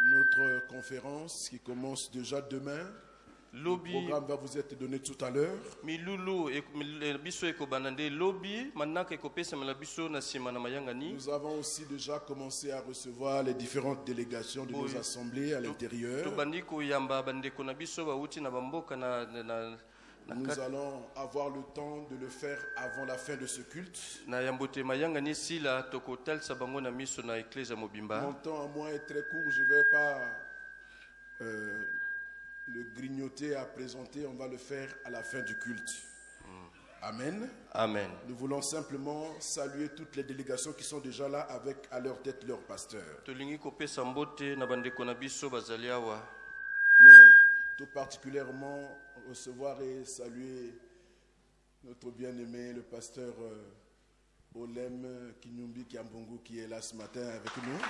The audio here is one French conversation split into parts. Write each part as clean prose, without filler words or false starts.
Notre conférence qui commence déjà demain. Le programme va vous être donné tout à l'heure. Nous avons aussi déjà commencé à recevoir les différentes délégations de nos assemblées à l'intérieur. Nous allons avoir le temps de le faire avant la fin de ce culte. Mon temps à moi est très court, je ne vais pas le grignoter à présenter, on va le faire à la fin du culte. Amen. Amen. Nous voulons simplement saluer toutes les délégations qui sont déjà là avec à leur tête leur pasteur. Mais tout particulièrement recevoir et saluer notre bien-aimé, le pasteur Olem Kinyumbi Kiambongo qui est là ce matin avec nous.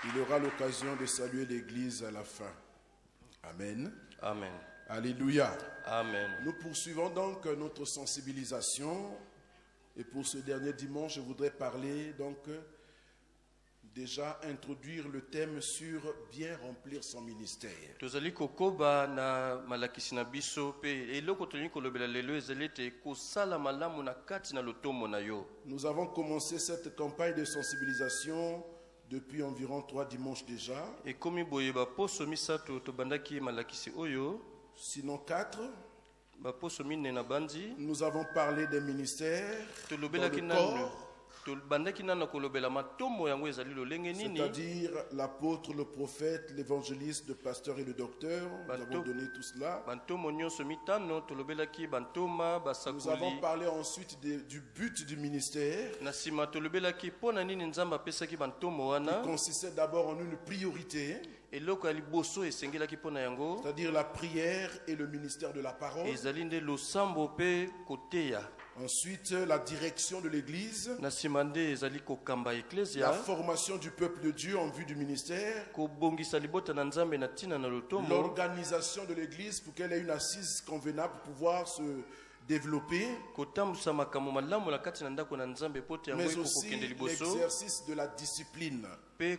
Il aura l'occasion de saluer l'église à la fin. Amen. Amen. Alléluia. Amen. Nous poursuivons donc notre sensibilisation. Et pour ce dernier dimanche, je voudrais parler donc déjà introduire le thème sur bien remplir son ministère. Nous avons commencé cette campagne de sensibilisation depuis environ 3 dimanches déjà. Sinon 4. Nous avons parlé des ministères dans le corps. C'est-à-dire l'apôtre, le prophète, l'évangéliste, le pasteur et le docteur. Nous avons donné tout cela. Nous avons parlé ensuite du but du ministère, qui consistait d'abord en une priorité, c'est-à-dire la prière et le ministère de la parole. Ensuite, la direction de l'église, la formation du peuple de Dieu en vue du ministère, l'organisation de l'église pour qu'elle ait une assise convenable pour pouvoir se développer, mais aussi l'exercice de la discipline. Et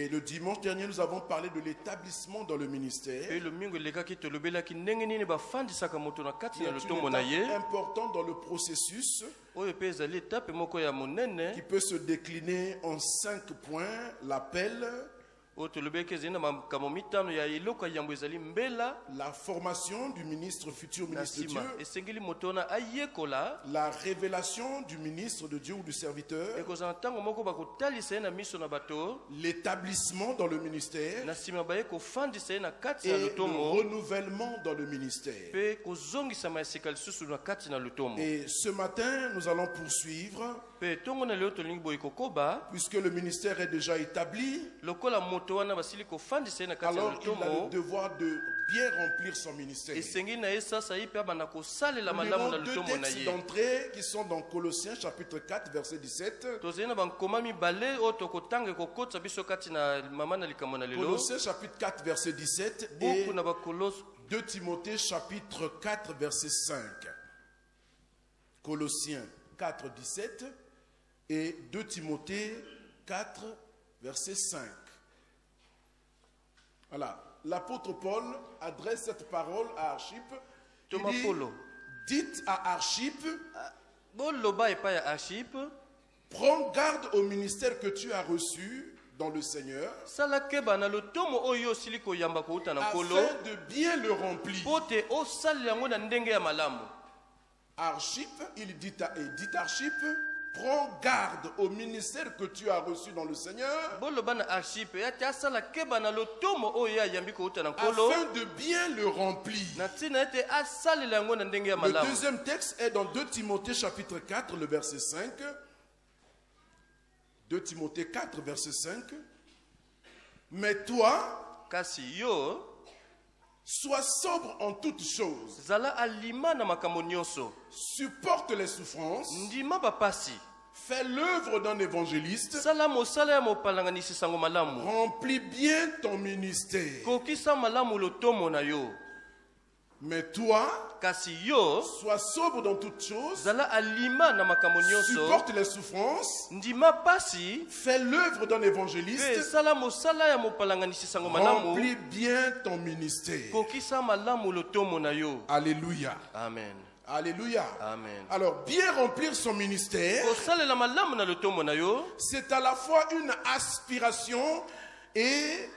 le dimanche dernier, nous avons parlé de l'établissement dans le ministère, qui est une étape importante dans le processus, qui peut se décliner en 5 points: l'appel, la formation du ministre, futur ministre de Dieu, la révélation du ministre de Dieu ou du serviteur, l'établissement dans le ministère et le renouvellement dans le ministère. Et ce matin, nous allons poursuivre, puisque le ministère est déjà établi. Alors il a le devoir de bien remplir son ministère. Nous lirons 2 textes d'entrée qui sont dans Colossiens chapitre 4 verset 17. Colossiens chapitre 4 verset 17 et 2 Timothée chapitre 4 verset 5. Colossiens 4 17 et 2 Timothée 4 verset 5. Voilà. L'apôtre Paul adresse cette parole à Archippe. Il dit, dites à Archippe, prends garde au ministère que tu as reçu dans le Seigneur, afin de bien le remplir. Archippe, il dit à Archippe, prends garde au ministère que tu as reçu dans le Seigneur, afin de bien le remplir. Le deuxième texte est dans 2 Timothée chapitre 4, le verset 5. 2 Timothée 4, verset 5. Mais toi, sois sobre en toutes choses. Supporte les souffrances. Fais l'œuvre d'un évangéliste. Remplis bien ton ministère. Mais toi, kasi yo sois sobre dans toutes choses, zala alima na makambo nyonso supporte les souffrances, ndima pasi fais l'œuvre d'un pe évangéliste, sala mosala ya mopalanganisisango malamu remplis bien ton ministère. kokisa malamu lotomo na yo. Alléluia. Amen. Alléluia. Amen. Alors, bien remplir son ministère, kosalela malamu na lotomo na yo c'est à la fois une aspiration et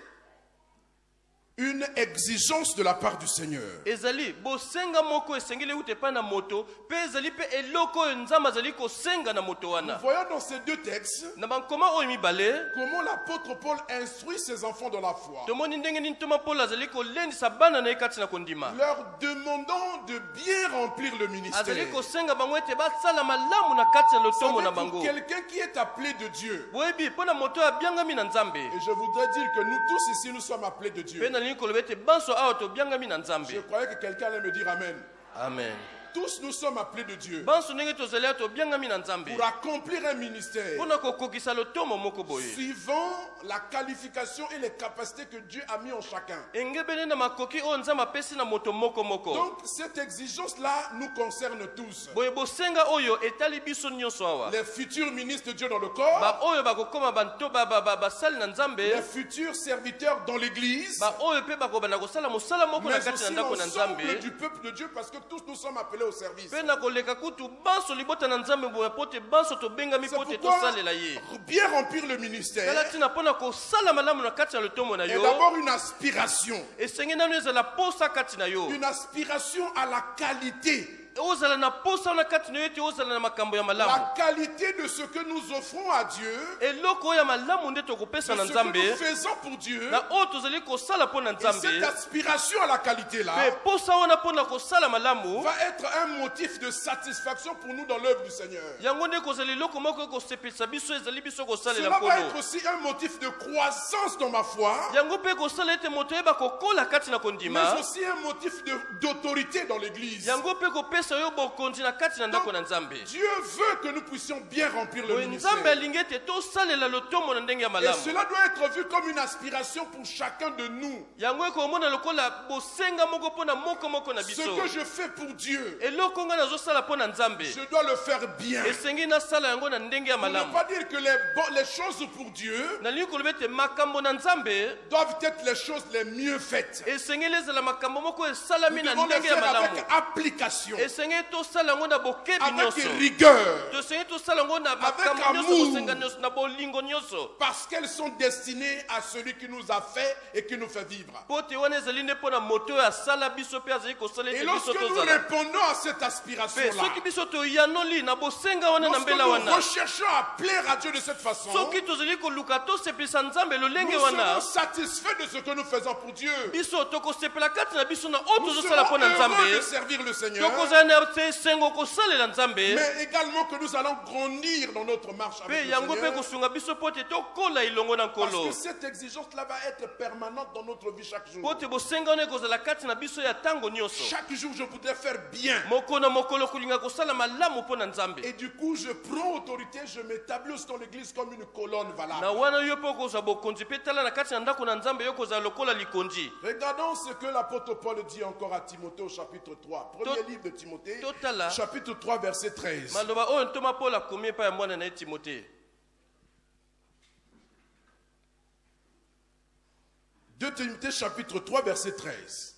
une exigence de la part du Seigneur. ezali bosenga moko esengeli ute pa na moto pe ezali pe eloko oyo nzambe azali kosenga na moto Nous wana. voyons dans ces deux textes Na bankoma oyo mibale comment l'apôtre Paul instruit ses enfants dans la foi, tomoni ndenge nini ntoma Paul azali kolendisa bana na ye kati na kondima, leur demandant de bien remplir le ministère. azali kosenga bango ete basala malamu na kati ya Ça lotomo veut na dire pour bango. quelqu'un qui est appelé de Dieu. boyebi mpo na moto oyo abiangami na nzambe Et je voudrais dire que nous tous ici, nous sommes appelés de Dieu. mpe nalingi koloba ete banso awa tobiangami na Je nzambe. croyais que quelqu'un allait me dire Amen. Amen. Tous nous sommes appelés de Dieu banso ndenge tozali awa tobiangami na nzambe pour accomplir un ministère mpo na kokokisa lotomo moko boye suivant la qualification et les capacités que Dieu a mis en chacun. engebeli na makoki oyo nzambe apesi na moto moko moko. Donc cette exigence-là nous concerne tous. boye bosenga oyo etali biso nyonso awa Les futurs ministres de Dieu dans le corps, baoyo bakokoma banto basali na les nzambe, futurs serviteurs dans l'église, baoyo mpe bakobanda kosala mosala moko na mais kati na aussi ndako na nzambe, l'ensemble du peuple de Dieu, parce que tous nous sommes appelés au service. mpe na koleka kutu banso libota na nzambe boye po te banso tobengami C'est po te pourquoi tosalela ye. bien remplir le ministère tala ntina mpo na kosala malamu na kati ya lotomo na est yo d'abord une aspiration. esenge nano ezala posa kati na yo, Une aspiration à la qualité. ozala na posa wana kati na yo ete ozala na makambo ya malamu, La qualité de ce que nous offrons à Dieu, eloko oyo ya malamu nde de tokopesa na ce que nzambe nous faisons pour Dieu. na oyo tozali kosala mpo na Et nzambe. cette aspiration à la qualité-là mpe posa wana mpo na kosala malamu va être un motif de satisfaction pour nous dans l'œuvre du Seigneur. yango nde kozala eloko moko ekosepelisa biso, ezali biso kosalela Cela va être nkolo aussi un motif de croissance dans ma foi, yango mpe ekosala ete moto yeba kokola kati na mais kondima, aussi un motif d'autorité dans l'église. yango mpe kopesa yo bokonzi na kati na ndako na nzambe. Dieu veut que nous puissions bien remplir le boye ministère. nzambe alingi ete tosalela lotomo na ndenge ya Et malamu, cela doit être vu comme une aspiration pour chacun de nous. yango ekomona lokola bosenga moko mpo na moko na Ce biso. que je fais pour Dieu, eloko ngai nazosala mpo na nzambe je dois le faire bien. esengi nasala yango na ndenge ya Pour ne malamu. pas dire que les choses pour Dieu nalingi koloba ete makambo na nzambe doivent être les choses les mieux faites. esengeli ezala makambo moko Nous esalami na devons le ndenge ya faire malamu, avec application, esengeli tosala yango na bokebi avec nyonso, rigueur, tosengeli tosala yango na makambo nyonso, amour. kosenga nyonso, na bolingo nyonso, parce qu'elles sont destinées à celui qui nous a fait et qui nous fait vivre. po te wana ezali nde mpo na moto oyo asala biso mpe azali kosala Et ete lorsque biso nous tozala. répondons à cette Mpe aspiration-là, soki biso toyanoli na bosenga wana na lorsque mbela nous wana, recherchons à plaire à Dieu de cette façon, soki tozali koluka tosepelisa nzambe lolenge nous wana, serons satisfaits de ce que nous faisons pour Dieu. biso tokosepela kati na biso na oyo Nous tozosala serons mpo na heureux de nzambe, servir le Seigneur, tokozala na esengo kosalela nzambe, mais également que nous allons grandir dans notre marche avec mpe le yango mpe Seigneur. kosunga biso mpo te tokola ilongo na Parce nkolo, que cette exigence-là va être permanente dans notre vie chaque jour. mpo te bosenga wana ekozala kati na biso ya ntango nyonso. Chaque jour, je voudrais faire bien. moko na mokolo kolinga kosala malamu mpo na nzambe, Et du coup, je prends autorité, je m'établis aussi dans l'église comme une colonne na valable. wana yo mpe okozwa bokonzi mpe tala na kati na ndako na nzambe yo kozala lokola likonzi. Regardons ce que l'apôtre Paul dit encore à Timothée au chapitre 3. Premier livre de Timothée, Totala. chapitre 3, verset 13. maloba oyo ntoma Paul akomi epai ya mwana na ye Timote. 2 Timothée, chapitre 3, verset 13.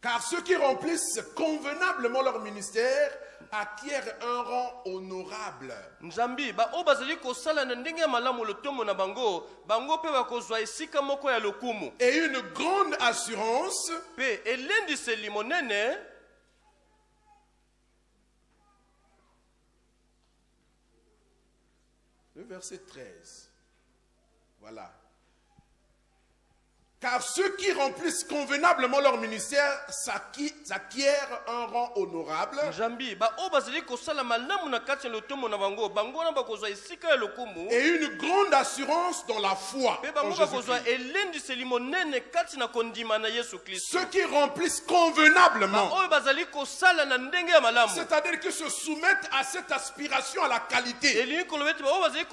Car ceux qui remplissent convenablement leur ministère acquièrent un rang honorable. nzambi baoyo bazali kosala na ndenge ya malamu lotomo na bango, bango mpe bakozwa esika moko ya lokumu Et une grande assurance mpe elendiseli monene. Le verset 13. Voilà. Car ceux qui remplissent convenablement leur ministère s'acquièrent un rang honorable. nzambi baoyo bazali kosala malamu na kati ya lotomo na bango, bango wana bakozwa esika ya lokumu Et une grande assurance dans la foi mpe en bango bakozwa Jésus-Christ. elendiseli monene kati na kondima na Yesu Kristo. Ceux qui remplissent convenablement, baoyo bazali kosala na ndenge ya malamu, c'est-à-dire qu'ils se soumettent à cette aspiration à la qualité, elingi koloba ete baoyo bazali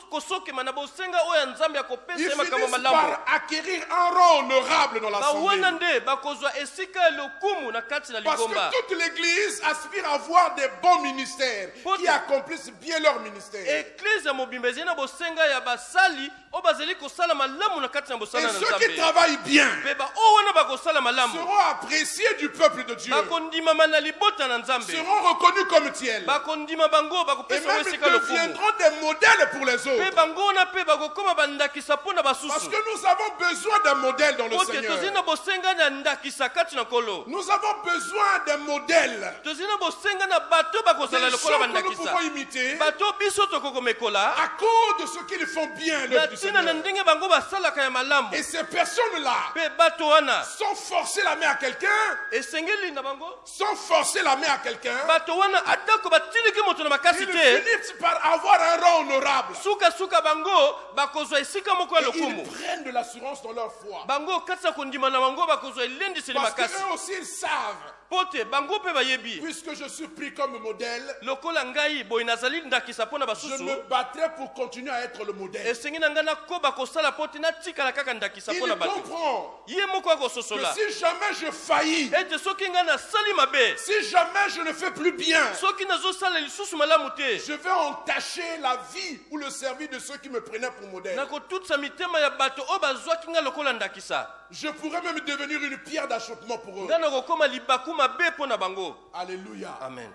kosokema na bosenga oyo ya nzambe ya kopesa ils ye makambo finissent malamu, par acquérir un rang honorable dans l'assemblée. bawana nde bakozwa esika ya lokumu na kati na Parce ligomba. que toute l'église aspire à avoir des bons ministères qui accomplissent bien leur ministère. Église ya mobimba ezali na bosenga ya basali o bazali kosala malamu na kati na Et bosala na ceux qui Nzambe. travaillent bien Pe ba o wana bakosala malamu seront appréciés du peuple de Dieu, bakondimama na libota na Nzambe. seront reconnus comme tels. Bakondima bango Et bakopesa même esika lokumu. deviendront des modèles pour les Pe autres. bango wana pe bakokoma bandakisa mpona Parce basusu. que nous avons besoin d'un modèle dans le Pote tozali Seigneur. na bosenga na ndakisa kati na kolo. Nous avons besoin d'un modèle. Tozali na bosenga na bato Des bakozala gens lokola que nous bandakisa. pouvons imiter Bato biso tokokomekola à cause de ce qu'ils font bien na l'œuvre du ntina na Seigneur. ndenge bango basalaka ya malamu. Et ces personnes-là, Pe bato wana sans forcer la main à quelqu'un, esengeli na bango sans forcer la main à quelqu'un, bato wana atako batiliki moto na makasi ils te finissent par avoir un rang honorable. sukasuka bango bakozwa esika moko ya Et ils lokumu. prennent de l'assurance dans leur foi. Bango kati ya kondima na bango bakozwa elendiseli Parce makasi. qu'eux aussi ils savent, Pote bango pe bayebi puisque je suis pris comme modèle, lokola ngai boye nazali ndakisa mpo na je basusu me battrai pour continuer à être le modèle. esengi na ngai nakoba kosala pote natikala kaka ndakisa Il mpo na bato comprend ye moko que akososola si jamais je faillis, ete soki ngai nasali mabe si jamais je ne fais plus bien, soki nazosala lisusu malamu te je vais entacher la vie ou le service de ceux qui me prenaient pour modèle. nakotutisa mitema ya bato oyo bazwaki ngai lokola ndakisa Je pourrais même devenir une pierre d'achoppement pour eux. ngai nakokoma libaku mabe mpo na bango. Alléluia. Amen.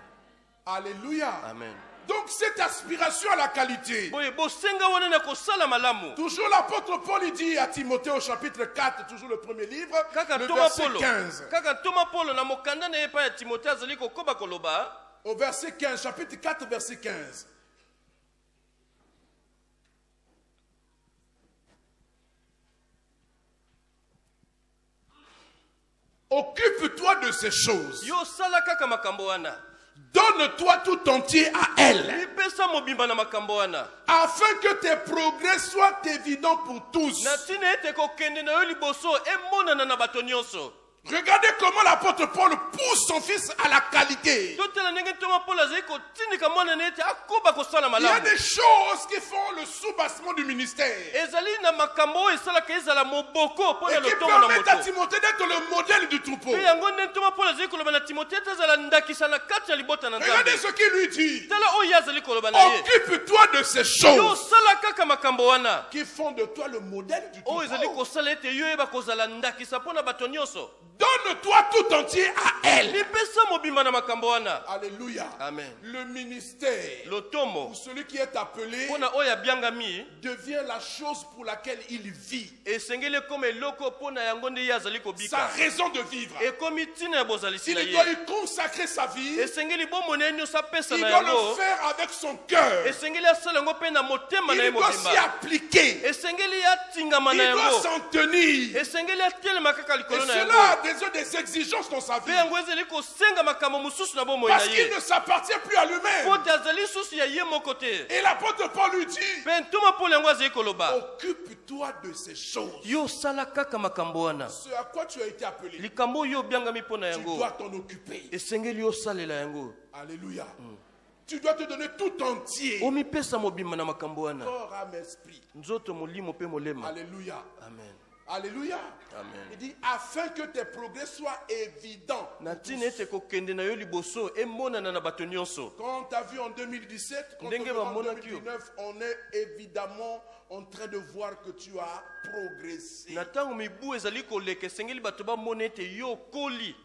Alléluia. Amen. Donc cette aspiration à la qualité. boye bosenga wana na kosala malamu Toujours l'apôtre Paul il dit à Timothée au chapitre 4, toujours le premier livre, kaka le toma verset polo 15. kaka toma polo na mokanda na ye epai ya timote azali kokoba koloba Au verset 15, chapitre 4, verset 15. Occupe-toi de ces choses. yo sala kaka makambo wana Donne-toi tout entier à elle, lipesa mobimba na makambo wana afin que tes progrès soient évidents pour tous. na ntina ete kokende na yo liboso emonana na bato nyonso. Regardez comment l'apôtre Paul pousse son fils à la qualité. totala ndenge ntoma polo azali kotindika mwana na ete akoba kosala Il y a malamu des choses qui font le soubassement du ministère ezali na makambo oyo esalaka ezala moboko mpo na et qui lotongo na permettent à moto Timothée d'être le modèle du troupeau. mpe yango nde ntoma polo azali koloba na timote ete azala ndakisa na kati ya libota na Regardez nzambe. ce qu'il lui dit. tala oyo ye azali koloba na ye Occupe-toi de ces yo choses sala kaka makambo wana qui font de toi le modèle du oyo ezali troupeau. kosala ete yo yeba kozala ndakisa mpo na bato nyonso. Donne-toi tout entier à elle. lipesa mobimba na makambo wana. Alléluia. Amen. Le ministère, lotomo pour celui qui est appelé, mpo na oyo abiangami devient la chose pour laquelle il vit. esengeli ekoma eloko mpo na yango nde ye azali Sa kobika raison de vivre. ekomi ntina ya bozalisi Il na doit ye y consacrer sa vie. esengeli bomona ye nyonso apesa Il na doit le yango faire avec son cœur. esengeli asala yango mpe na motema na ye Il doit s'y mobimba appliquer. esengeli atingama na Il doit yango s'en tenir. esengeli atelema kaka Et likolo na cela yango a des exigences dans sa vie. mpe yango ezali kosenga makambo mosusu na bomoi na Parce qu'il ye ne s'appartient plus à lui-même. mpo te azali susu ya ye moko te. Et l'apôtre Paul lui dit, mpe ntoma polo yango azali koloba occupe-toi de ces choses. yo sala kaka makambo wana Ce à quoi tu as été appelé, likambo oyo obiangami mpo na tu yango dois t'en occuper. esengeli osalela yango Alléluia. Tu dois te donner tout entier. omipesa mobimba na makambo wana Corps, âme, esprit. nzoto molimo mpe molema. Alléluia. Amen. Alléluia. Amen. Il dit, afin que tes progrès soient évidents. na ntina ete kokende na yo liboso emonana na bato nyonso. Quand tu as vu en 2017, quand on Ndenge est en bamonaki yo. 2019, on est évidemment en train de voir que tu as progressé. na ntango mibu ezali koleka esengeli bato bamona ete yo okoli.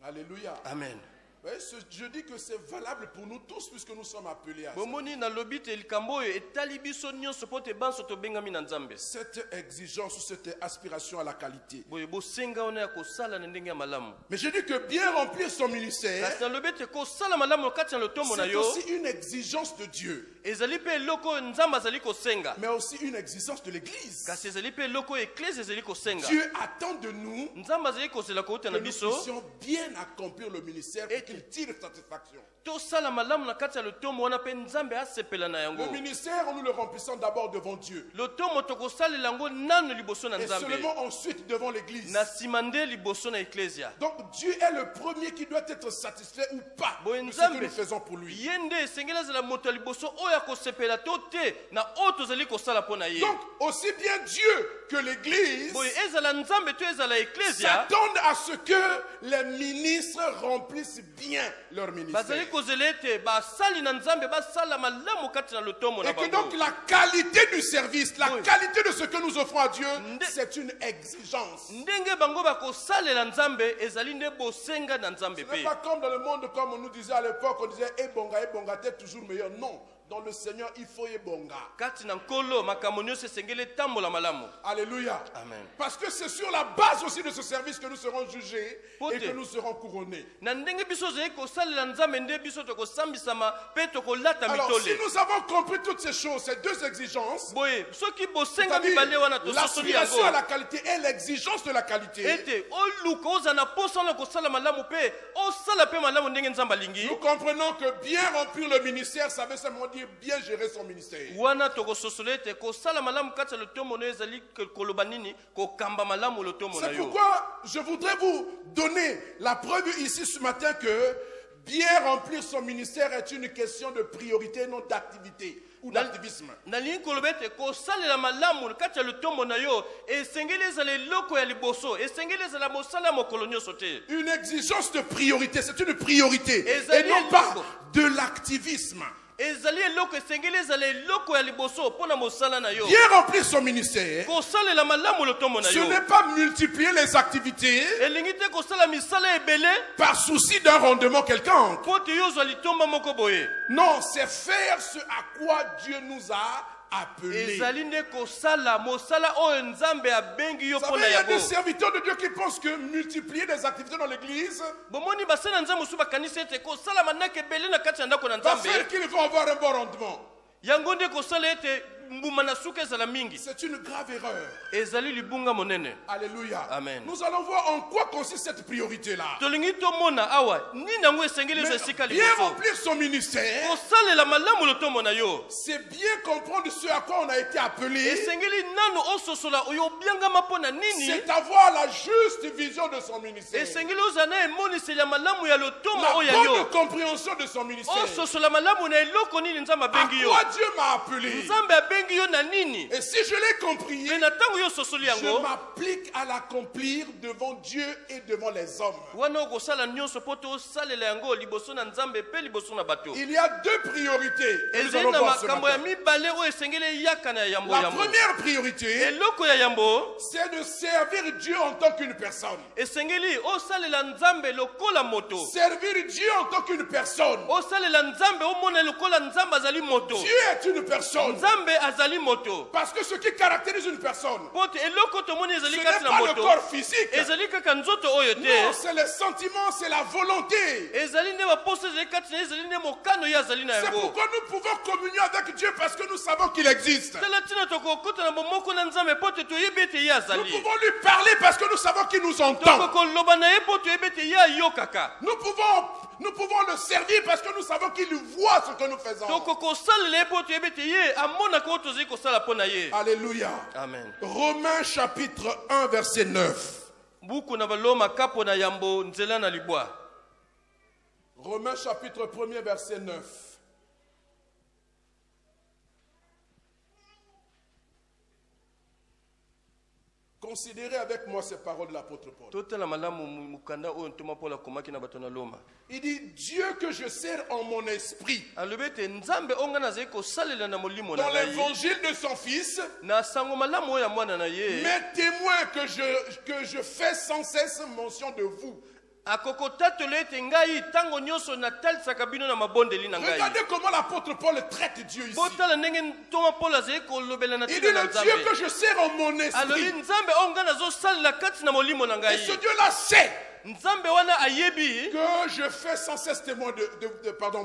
Alléluia. Amen. Ouais, je dis que c'est valable pour nous tous puisque nous sommes appelés à ça. bomoni nalobi te likambo oyo etali biso nyonso mpo te banso tobengami na nzambe. Cette exigence ou cette aspiration à la qualité. boye bosenga wana ya kosala na ndenge ya malamu. Mais je dis que bien remplir son ministère, kasi nalobi ete kosala malamu kati ya lotombo na c'est yo aussi une exigence de Dieu, ezali mpe eloko oyo nzambe azali kosenga. mais aussi une exigence de l'Église. kasi ezali mpe eloko oyo eklese ezali kosenga. Dieu attend de nous nzambe azali kozela kouta que na nous biso puissions bien accomplir le ministère pour qu'il qu'il tire satisfaction. tosala malamu na kati ya lotomo wana mpe nzambe asepela na Le yango. ministère, nous le remplissons d'abord devant Dieu. Lotomo tokosalela yango nanu liboso na Et nzambe, seulement ensuite devant l'église. na nsima nde liboso na eklesia. Donc Dieu est le premier qui doit être satisfait ou pas Boye de ce que nzambe nous faisons pour lui. ye nde esengeli azala moto ya liboso oyo akosepela to te na oyo tozali kosala mpo na ye. Donc aussi bien Dieu que l'église Boye ezala nzambe to ezala eklesia s'attendent à ce que les ministres remplissent bien leur ministère. bazali kozela ete basali na nzambe basala malamu kati na lotomo na Et que bango. donc la qualité du service, la Oui. qualité de ce que nous offrons à Dieu, Nde- c'est une exigence. ndenge bango bakosalela nzambe ezali nde bosenga na nzambe Ce n'est mpe. pas comme dans le monde, comme on nous disait à l'époque, on disait Ebonga, t'es toujours meilleur. Non, dans le Seigneur, il faut Ebonga. Kati na nkolo makambo nyonso esengeli etambola malamu. Alléluia. Amen. Parce que c'est sur la base aussi de ce service que nous serons jugés Pote. et que nous serons couronnés. Na ndenge biso ozali kosalela nzambe nde biso tokosambisama mpe tokolata Alors, si mitole. nous avons compris toutes ces choses, ces deux exigences, Boye soki bosenga c'est-à-dire mibale wana tososoli l'aspiration à yango la qualité et l'exigence de la qualité, ete oluka ozala na posa wana kosala malamu mpe osala mpe malamu ndenge nzambe alingi nous comprenons que bien remplir le ministère, ça veut simplement dire bien gérer son ministère. wana tokososola ete kosala malamu kati ya lotomo no ezali koloba nini kokamba malamu lotomo na C'est yo. pourquoi je voudrais vous donner la preuve ici ce matin que bien remplir son ministère est une question de priorité, non d'activité ou d'activisme. nalingi koloba ete kosalela malamu kati ya lotomo na yo esengeli ezala eloko ya liboso, esengeli ezala mosala ya mokolo nyonso te. Une exigence de priorité, c'est une priorité Et et ça non dit pas eloko. de l'activisme. ezali eloko esengeli ezala eloko ya liboso mpo na mosala na yo. Bien remplir son ministère, kosalela malamu lotomo na ce yo n'est pas multiplier les activités elingi te kosala misala ebele par souci d'un rendement quelconque. mpo te yo ozwa litomba moko boye. Non, c'est faire ce à quoi Dieu nous a appelés. ezali nde kosala mosala oyo nzambe abengi yo Vous mpo savez, na il y a des yango. serviteurs de Dieu qui pensent que multiplier des activités dans l'église bomoni basala nzambe mosusu bakanisi ete kosala manaka ebele na kati ya ndako na va nzambe faire qu'ils vont avoir un bon rendement. yango nde kosala ete mbuma na suka ezala mingi. C'est une grave erreur. ezali libunga monene. Alléluia. Amen. Nous allons voir en quoi consiste cette priorité-là. tolingi tomona awa nini yango esengeli Mais ezwa esika bien liboso. remplir son ministère, kosalela malamu lotomo na yo c'est bien comprendre ce à quoi on a été appelé. esengeli nanu ososola oyo obiangama mpo na nini. C'est avoir la juste vision de son ministère. esengeli ozala na emoniseli ya malamu ya lotomo La oyo ya bonne yo. compréhension de son ministère. ososola malamu na eloko nini nzambe À abengi yo. quoi Dieu m'a appelé. nzambe abengi yo na nini. Et si je l'ai compris, mpe na ntango yo ososoli je yango m'applique à l'accomplir devant Dieu et devant les hommes. wana okosala nyonso mpo te osalela yango liboso na nzambe mpe liboso na bato. Il y a deux priorités que nous ezali allons na voir ce makambo ya matin. mibale oyo esengeli eyaka na yambo La yambo. première priorité, eloko ya yambo c'est de servir Dieu en tant qu'une personne. esengeli osalela nzambe lokola moto. Servir Dieu en tant qu'une personne. osalela nzambe omona lokola nzambe azali moto. Dieu est une personne. nzambe azali moto. Parce que ce qui caractérise une personne, mpo te eloko tomoni ce ezali n'est kati na pas le moto corps physique. ezali kaka nzoto oyo Non, te. c'est les sentiments, c'est la volonté. ezali nde baposo ezali kati na ye, ezali nde mokano ye azali na C'est yango. pourquoi nous pouvons communier avec Dieu parce que nous savons qu'il existe. tala ntina tokokota na bomoko na nzambe mpo te toyebi ete ye Nous azali. pouvons lui parler parce que nous savons qu'il nous entend. tokokoloba na ye mpo toyebi ete ye ayokaka. Nous pouvons le servir parce que nous savons qu'il voit ce que nous faisons. tokokosalela ye mpo toyebi ete ye amonaka oyo tozali kosala mpo na ye. Alléluia. amen. Romains chapitre 1 verset 9. buku na baloma kapo na yambo nzela na libwa. Romains chapitre 1 verset 9. Considérez avec moi ces paroles de l'apôtre Paul. totala malamu mukanda oyo ntoma Paul akomaki na bato na loma. Il dit, Dieu que je sers en mon esprit, alobi ete nzambe oyo ngai nazali kosalela na molimo na dans ngai l'évangile de son Fils, na sango malamu oyo ya mwana na ye mes témoins que je fais sans cesse mention de vous. akokotatola ete ngai ntango nyonso natalisaka bino na mabondeli na ngai. Regardez comment l'apôtre Paul traite Dieu ici. botala ndenge ntoma Paul azali kolobela na Il dit, tina na le Dieu nzambe. que je sers en mon alobi esprit. nzambe oyo ngai nazosalela kati na molimo na Et ngai. ce Dieu-là sait nzambe wana ayebi que je fais sans cesse témoin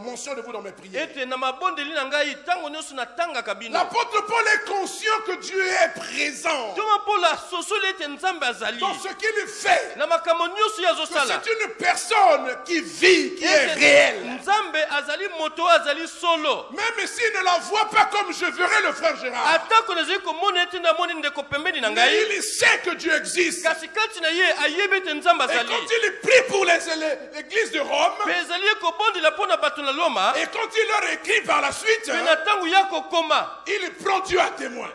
mention de vous dans mes prières. ete na mabondeli na ngai tango nyonso natangaka bino. L'apôtre Paul est conscient que Dieu est présent toma Paul asosoli ete nzambe azali dans ce qu'il fait. na makambo nyonso ye Que azosala c'est une personne qui vit, qui est réelle. nzambe azali moto azali solo. Même s'il ne la voit pas comme je verrai le frère Gérard. atako nazali komona ete namoni ndeko pembeni na Mais ngai il sait que Dieu existe. kasi kati na ye ayebi ete nzambe Et azali quand il prie pour l'église de Rome, mpe ezali ekobondela mpo na bato na Loma et quand il leur écrit par la suite, mpe na ntango ya kokoma il prend Dieu à témoin.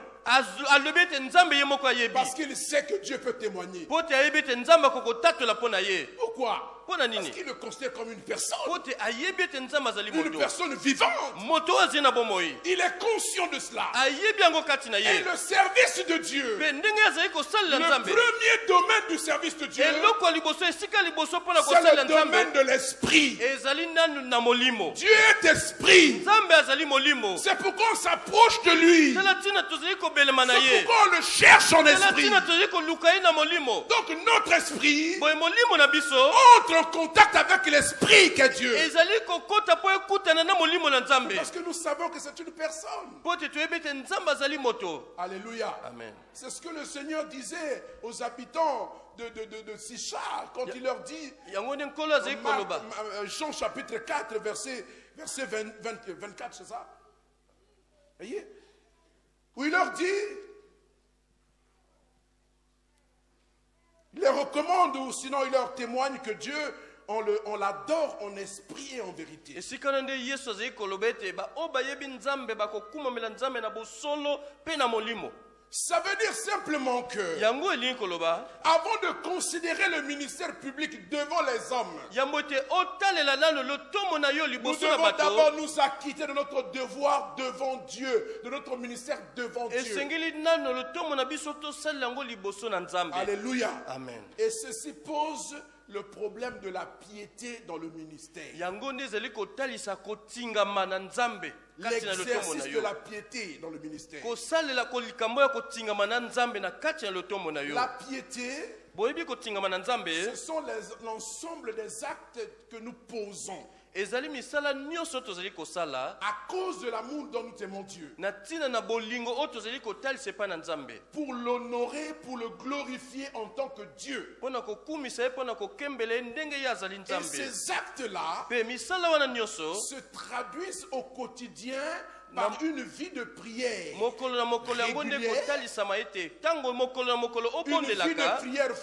alobi ete nzambe ye moko ayebi Parce qu'il sait que Dieu peut témoigner. mpo te ayebi ete nzambe akokotatola mpo na ye. Pourquoi? mpo na Parce nini? qu'il le considère comme une personne. mpo te ayebi ete nzambe azali Une moto personne vivante. moto azali na bomoi Il est conscient de cela. ayebi yango kati na Et ye le service de Dieu, mpe ndenge azali kosalela le nzambe premier domaine du service de Dieu, eloko ya liboso esika liboso mpo na c'est kosalela le domaine nzambe de l'esprit. ezali nanu na molimo. Dieu est esprit. nzambe azali molimo. C'est pourquoi on s'approche de lui. tala ntina tozali kobelema na C'est ye pourquoi on le cherche en tala esprit. ntina tozali koluka ye na molimo. Donc notre esprit boye molimo na biso entre en contact avec l'esprit qu'est Dieu. ezali kokota mpo ekutana na molimo na nzambe Parce que nous savons que c'est une personne. mpo te toyebi ete nzambe azali moto. Alléluia. Amen. C'est ce que le Seigneur disait aux habitants de Sichar quand il leur dit, yango nde nkolo azali koloba Jean chapitre 4, verset 24, c'est ça? Voyez? Où il leur dit, il les recommande ou sinon il leur témoigne que Dieu, on l'adore en esprit et en vérité. esika na nde yesu azali koloba ete baoyo bayebi nzambe bakokumamela nzambe na bosolo mpe na molimo. Ça veut dire simplement que, yango elingi koloba avant de considérer le ministère public devant les hommes, yambo ete otalela nano lotomo na yo nous liboso na devons d'abord bato nous acquitter de notre devoir devant Dieu, de notre ministère devant Dieu. esengeli nano lotomo na biso tosalela yango liboso na nzambe. Alléluia. Amen. Et ceci pose le problème de la piété dans le ministère. yango nde ezali kotalisa kotingama na nzambe kati na lotomo na L'exercice de yo la piété dans le ministère. kosalela likambo ya kotingama na nzambe na kati ya lotomo na yo. La piété, boyebi kotingama na nzambe ce sont l'ensemble des actes que nous posons ezali misala nyonso tozali kosala à cause de l'amour dont nous aimons Dieu, na ntina na bolingo oyo tozali kotalisa epai na nzambe pour l'honorer, pour le glorifier en tant que Dieu. mpo na kokumisa ye mpo na kokembela ye ndenge ye azali Et nzambe. ces actes-là mpe misala wana nyonso se traduisent au quotidien par une vie de prière. mokolo na mokolo yango nde régulière, kotalisama ete ntango mokolo na mokolo une vie de obondelaka prière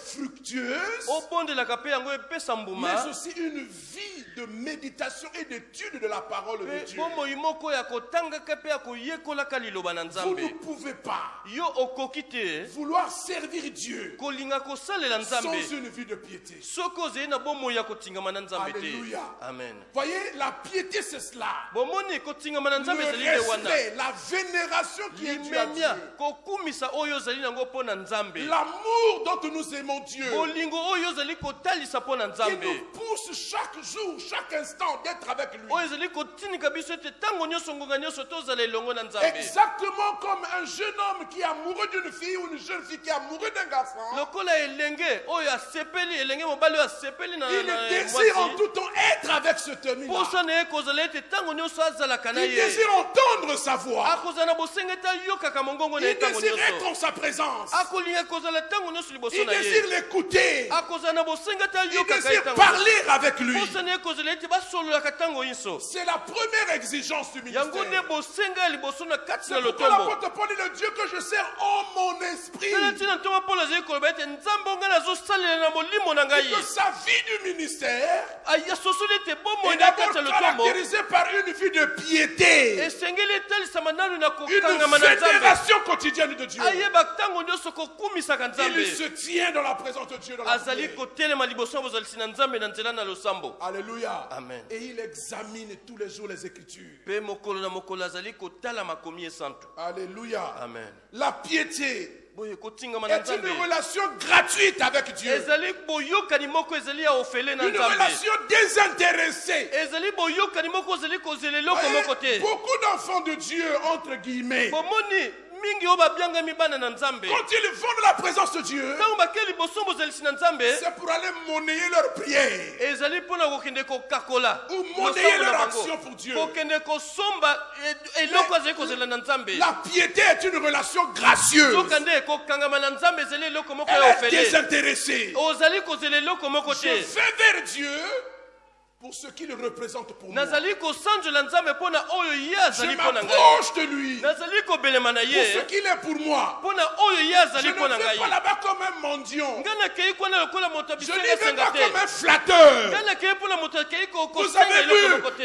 fructueuse, obondelaka mpe yango epesa mais mbuma aussi une vie de méditation et d'étude de la parole de mpe Dieu. bomoi moko ya kotangaka mpe ya koyekolaka liloba na Vous nzambe. ne pouvez pas yo okoki te vouloir servir Dieu kolinga kosalela nzambe sans une vie de piété. soki ozali na bomoi ya kotingama na nzambe te. Alléluia. Amen. Voyez, la piété c'est cela. bomoni kotingama na nzambe ezali Le nde wana respect, la vénération qui est due à Dieu. limemia kokumisa oyo ozali nango mpo na nzambe L'amour dont nous aimons Dieu. bolingo oyo ozali kotalisa mpo na Qui nzambe nous pousse chaque jour, chaque instant d'être avec lui. oyo ezali kotinika biso ete ntango nyonso ngonga nyonso tozala elongo na nzambe Exactement comme un jeune homme qui est amoureux d'une fille ou une jeune fille qui est amoureux d'un garçon. lokola elenge oyo asepeli elenge mobali oyo asepeli na Il na désire en mwasi tout temps être avec ce homme-là. mposa na ye kozala ete ntango nyonso azalaka na Il ye désire entendre sa voix. akozala na bosenga ete ayokaka mongongo na ye Il ntango désire être nyonso en sa présence. akolinga kozala ntango nyonso liboso Il na désire ye l'écouter. akozala na bosenga ete Il ayokaka ye désire ntango parler avec lui. mposa na ye kozala ete basololaka ntango nyonso C'est la première exigence du yango nde ministère. bosenga ya liboso na kati na C'est pourquoi lotombo l'apôtre Paul dit le Dieu que je sers en mon esprit. tala ntina ntongo paul azali koloba ete nzambe ongai nazosalela na molimo na Et ngai que sa vie du ministère asosoli ete bomoi est na d'abord kati ya lotombo caractérisée par une vie de piété. esengeli etalisama nanu na Une kokangama na nzambe vénération quotidienne de Dieu. ayeba ntango nyonso kokumisaka nzambe Il se tient dans la présence de Dieu dans la azali prière. kotelema liboso ya bozalisi na nzambe na nzela na losambo Alléluia. Amen. Et il examine tous les jours les Écritures. mpe mokolo na mokolo azali kotala makomi esantu. Alléluia. Amen. La piété boye kotingama na est une nzambe relation gratuite avec Dieu. ezali boyokani moko ezali ya ofele na Une nzambe relation désintéressée. ezali boyokani moko ozali kozela eloko Voyez, moko te beaucoup d'enfants de Dieu, entre guillemets, bomoni mingi oyo babyangami bana na nzambe quand ils vont dans la présence de Dieu, ntango bakei liboso bozalisi na nzambe c'est pour aller monnayer leur prière ezali mpona kokende kokakola ou monnayer losambo na leur bango. action pour Dieu. kokende kosomba eloko azali kozela na nzambe La piété est une relation gracieuse. soka nde kokangama na nzambe ezali eloko moko ya Elle est ofele désintéressée. ozali kozela eloko moko Je te vais vers Dieu pour ce qu'il représente pour moi. nazali kosanjola nzambe mpona oyo ye Je azali mpo na ngai m'approche de lui nazali kobelema na pour ce ye qu'il est pour moi. mpona oyo ye Je azali ne mpo na vais ngai pas là-bas comme un mendiant. ngai nakei kuna lokola moto Je n'y vais abisengasenga pas te comme un flatteur. ngai nakei mpona moto akei Vous kosenga avez eloko vu moko te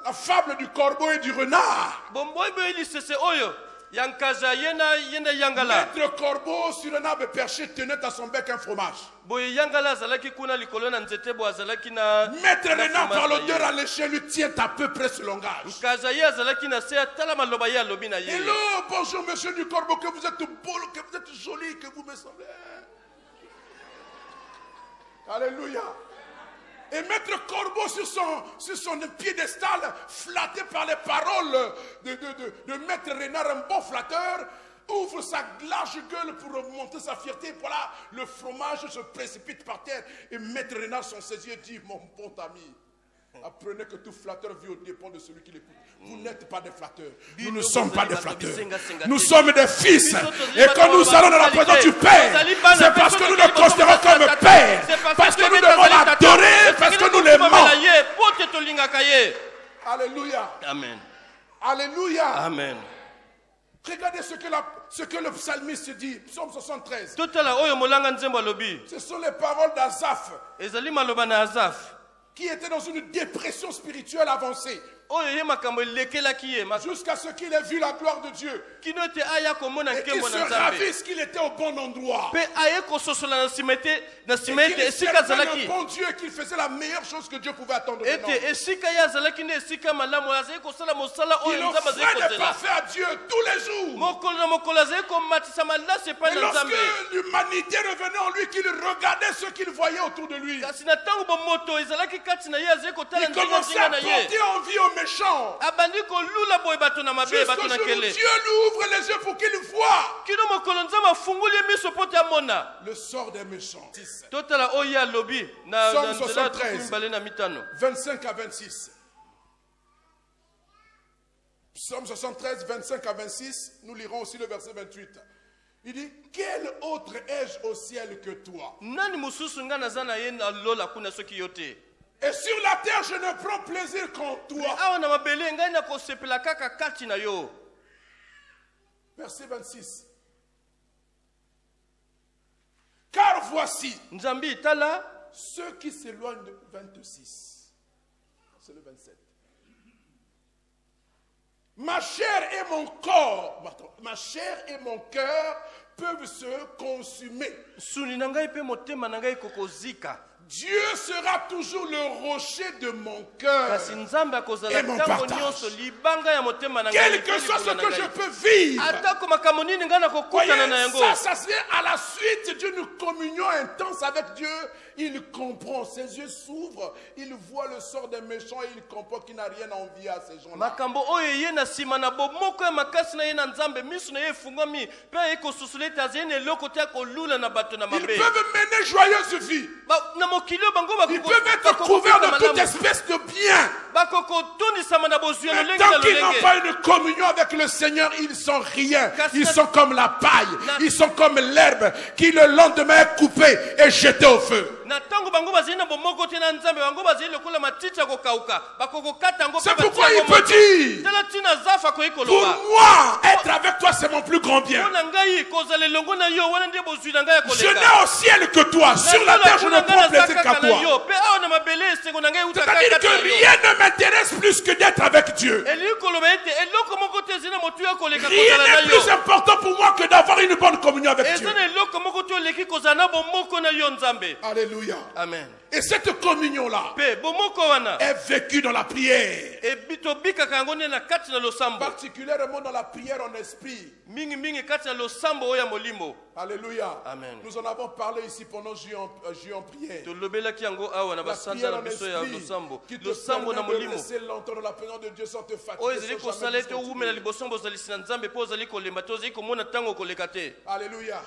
la fable du corbeau et du renard. bomboyi boye lisese oyo ya nkaza ye na yangala Maître corbeau sur un arbre perché tenait à son bec un fromage. boye yangala azalaki kuna likolo na nzete bo azalaki na Maître na renard fromage par na ye. l'odeur alléchée lui tient à peu près ce langage. nkaza ye azalaki na se atala maloba ye alobi na ye Hello, bonjour monsieur du corbeau, que vous êtes beau, que vous êtes joli, que vous me semblez. Alléluia. Et Maître Corbeau sur son piédestal, flatté par les paroles de Maître Renard, un bon flatteur, ouvre sa large gueule pour montrer sa fierté. Voilà, le fromage se précipite par terre. Et Maître Renard, sans ses yeux, dit, mon bon ami, apprenez que tout flatteur vit au dépend de celui qui l'écoute. Vous n'êtes pas des flatteurs. Nous ne sommes pas des flatteurs. Nous sommes des fils. Et quand nous allons dans la présence du Père, c'est parce que nous le considérons comme Père. Parce que nous devons l'adorer, parce que nous l'aimons. Alléluia. Amen. Alléluia. Amen. Regardez ce que le psalmiste dit, psaume 73. totala oyo molanga nzembo alobi Ce sont les paroles d'Azaph, ezali maloba na azaf qui était dans une dépression spirituelle avancée, oyo ye makambo elekelaki ye jusqu'à ce qu'il ait vu la gloire de Dieu kino ete aya komona et qu'il nkembo se na nzambe ravisse qu'il était au bon endroit. mpe aye kososola na nsima ete Et qu'il esika servait azalaki le bon Dieu et qu'il faisait la meilleure chose que Dieu pouvait attendre de ete nous. esika ye azalaki nde esika malamu azali kosala mosala Il oyo nzambe azali offrait des kozela parfaits à Dieu tous les jours. mokolo na mokolo azali komatisa malasi epai Et na lorsque nzambe l'humanité revenait en lui, qu'il regardait ce qu'il voyait autour de lui, kasi na ntango bomoto ezalaki kati na ye azali kotala il commençait à nzinga na ye porter envie aux méchants. abandi kolula boye bato na mabe bato Jusqu'au na jour où nkele Dieu lui ouvre les yeux pour qu'il voie kino mokolo nzambe afunguli ye miso mpo te amona le sort des méchants. totala oyo ye alobi na Psaume nzela 73. 25 25 à 26. Psaume 73, 25 à 26. Nous lirons aussi le verset 28. Il dit, quel autre ai-je au ciel que toi? nani mosusu ngai naza na ye na lola kuna soki yo te Et sur la terre, je ne prends plaisir qu'en toi. awa na mabele ngai nakosepela kaka kati na yo Verset 26. Car voici nzambi tala ceux qui s'éloignent de 26. C'est le 27. Ma chair et mon corps, ma chair et mon cœur peuvent se consumer. suni na ngai mpe motema na ngai kokozika Dieu sera toujours le rocher de mon cœur. kasi nzambe akozala Et mon ntango partage. nyonso libanga ya motema na ngai Quel que soit ce que je peux vivre. atako makambo nini ngai nakokutana na yango Voyez, ça c'est à la suite d'une communion intense avec Dieu. Il comprend, ses yeux s'ouvrent, il voit le sort des méchants et il comprend qu'il n'a rien à envier à ces gens-là. makambo oyo ye na nsima na bomoko ya makasi na ye na nzambe miso na ye efungwami mpe aye kosusula ete azali na eloko te ya kolula na bato na Ils mabe peuvent mener joyeuse vie. na mokili oyo bango Ils peuvent être couverts de toute espèce de bien. bakokotondisama na bozwi ya Mais lolenge na tant qu'ils n'ont lolenge pas une communion avec le Seigneur, ils sont rien. Ils sont comme la paille. Ils sont comme l'herbe qui le lendemain est coupée et jetée au feu. na ntango bango bazali na bomoko te na nzambe bango bazali lokola matiti ya kokauka bakokokata yango C'est pourquoi il peut dire, tala ntina zafa akoki pour koloba moi, être avec toi, c'est mon plus grand bien. mpo na ngai kozala elongo na yo wana nde bozwi na ngai ya Je koleka n'ai au ciel que toi. Sur la terre, je ne prends plaisir qu'à toi. mpe awa na mabele esengo na ngai eutaka C'est-à-dire kati que na yo rien ne m'intéresse plus que d'être avec Dieu. elingi koloba ete eloko moko te ezali na motu ya koleka Rien kozala na n'est plus yo important pour moi que d'avoir une bonne communion avec Dieu. eza na eloko moko te oleki kozala na bomoko na yo nzambe Alléluia. amen Et cette communion-là mpe bomoko wana est vécue dans la prière. tobikaka yango nde na kati na losambo particulièrement dans la prière en esprit. mingi kati na losambo oyo ya molimo. Alléluia. Amen. Nous en avons parlé ici pendant Juillet en prière. tolobelaki yango awa na La basanja prière na en biso ya esprit losambo qui te losambo na permet de molimo rester longtemps dans la présence de Dieu sans te oyo fatiguer. ezali sans kosala jamais ete owumela discontinuer. liboso bozalisi na nzambe mpo ozali kolemba te ozali komona ntango koleka te. Alléluia.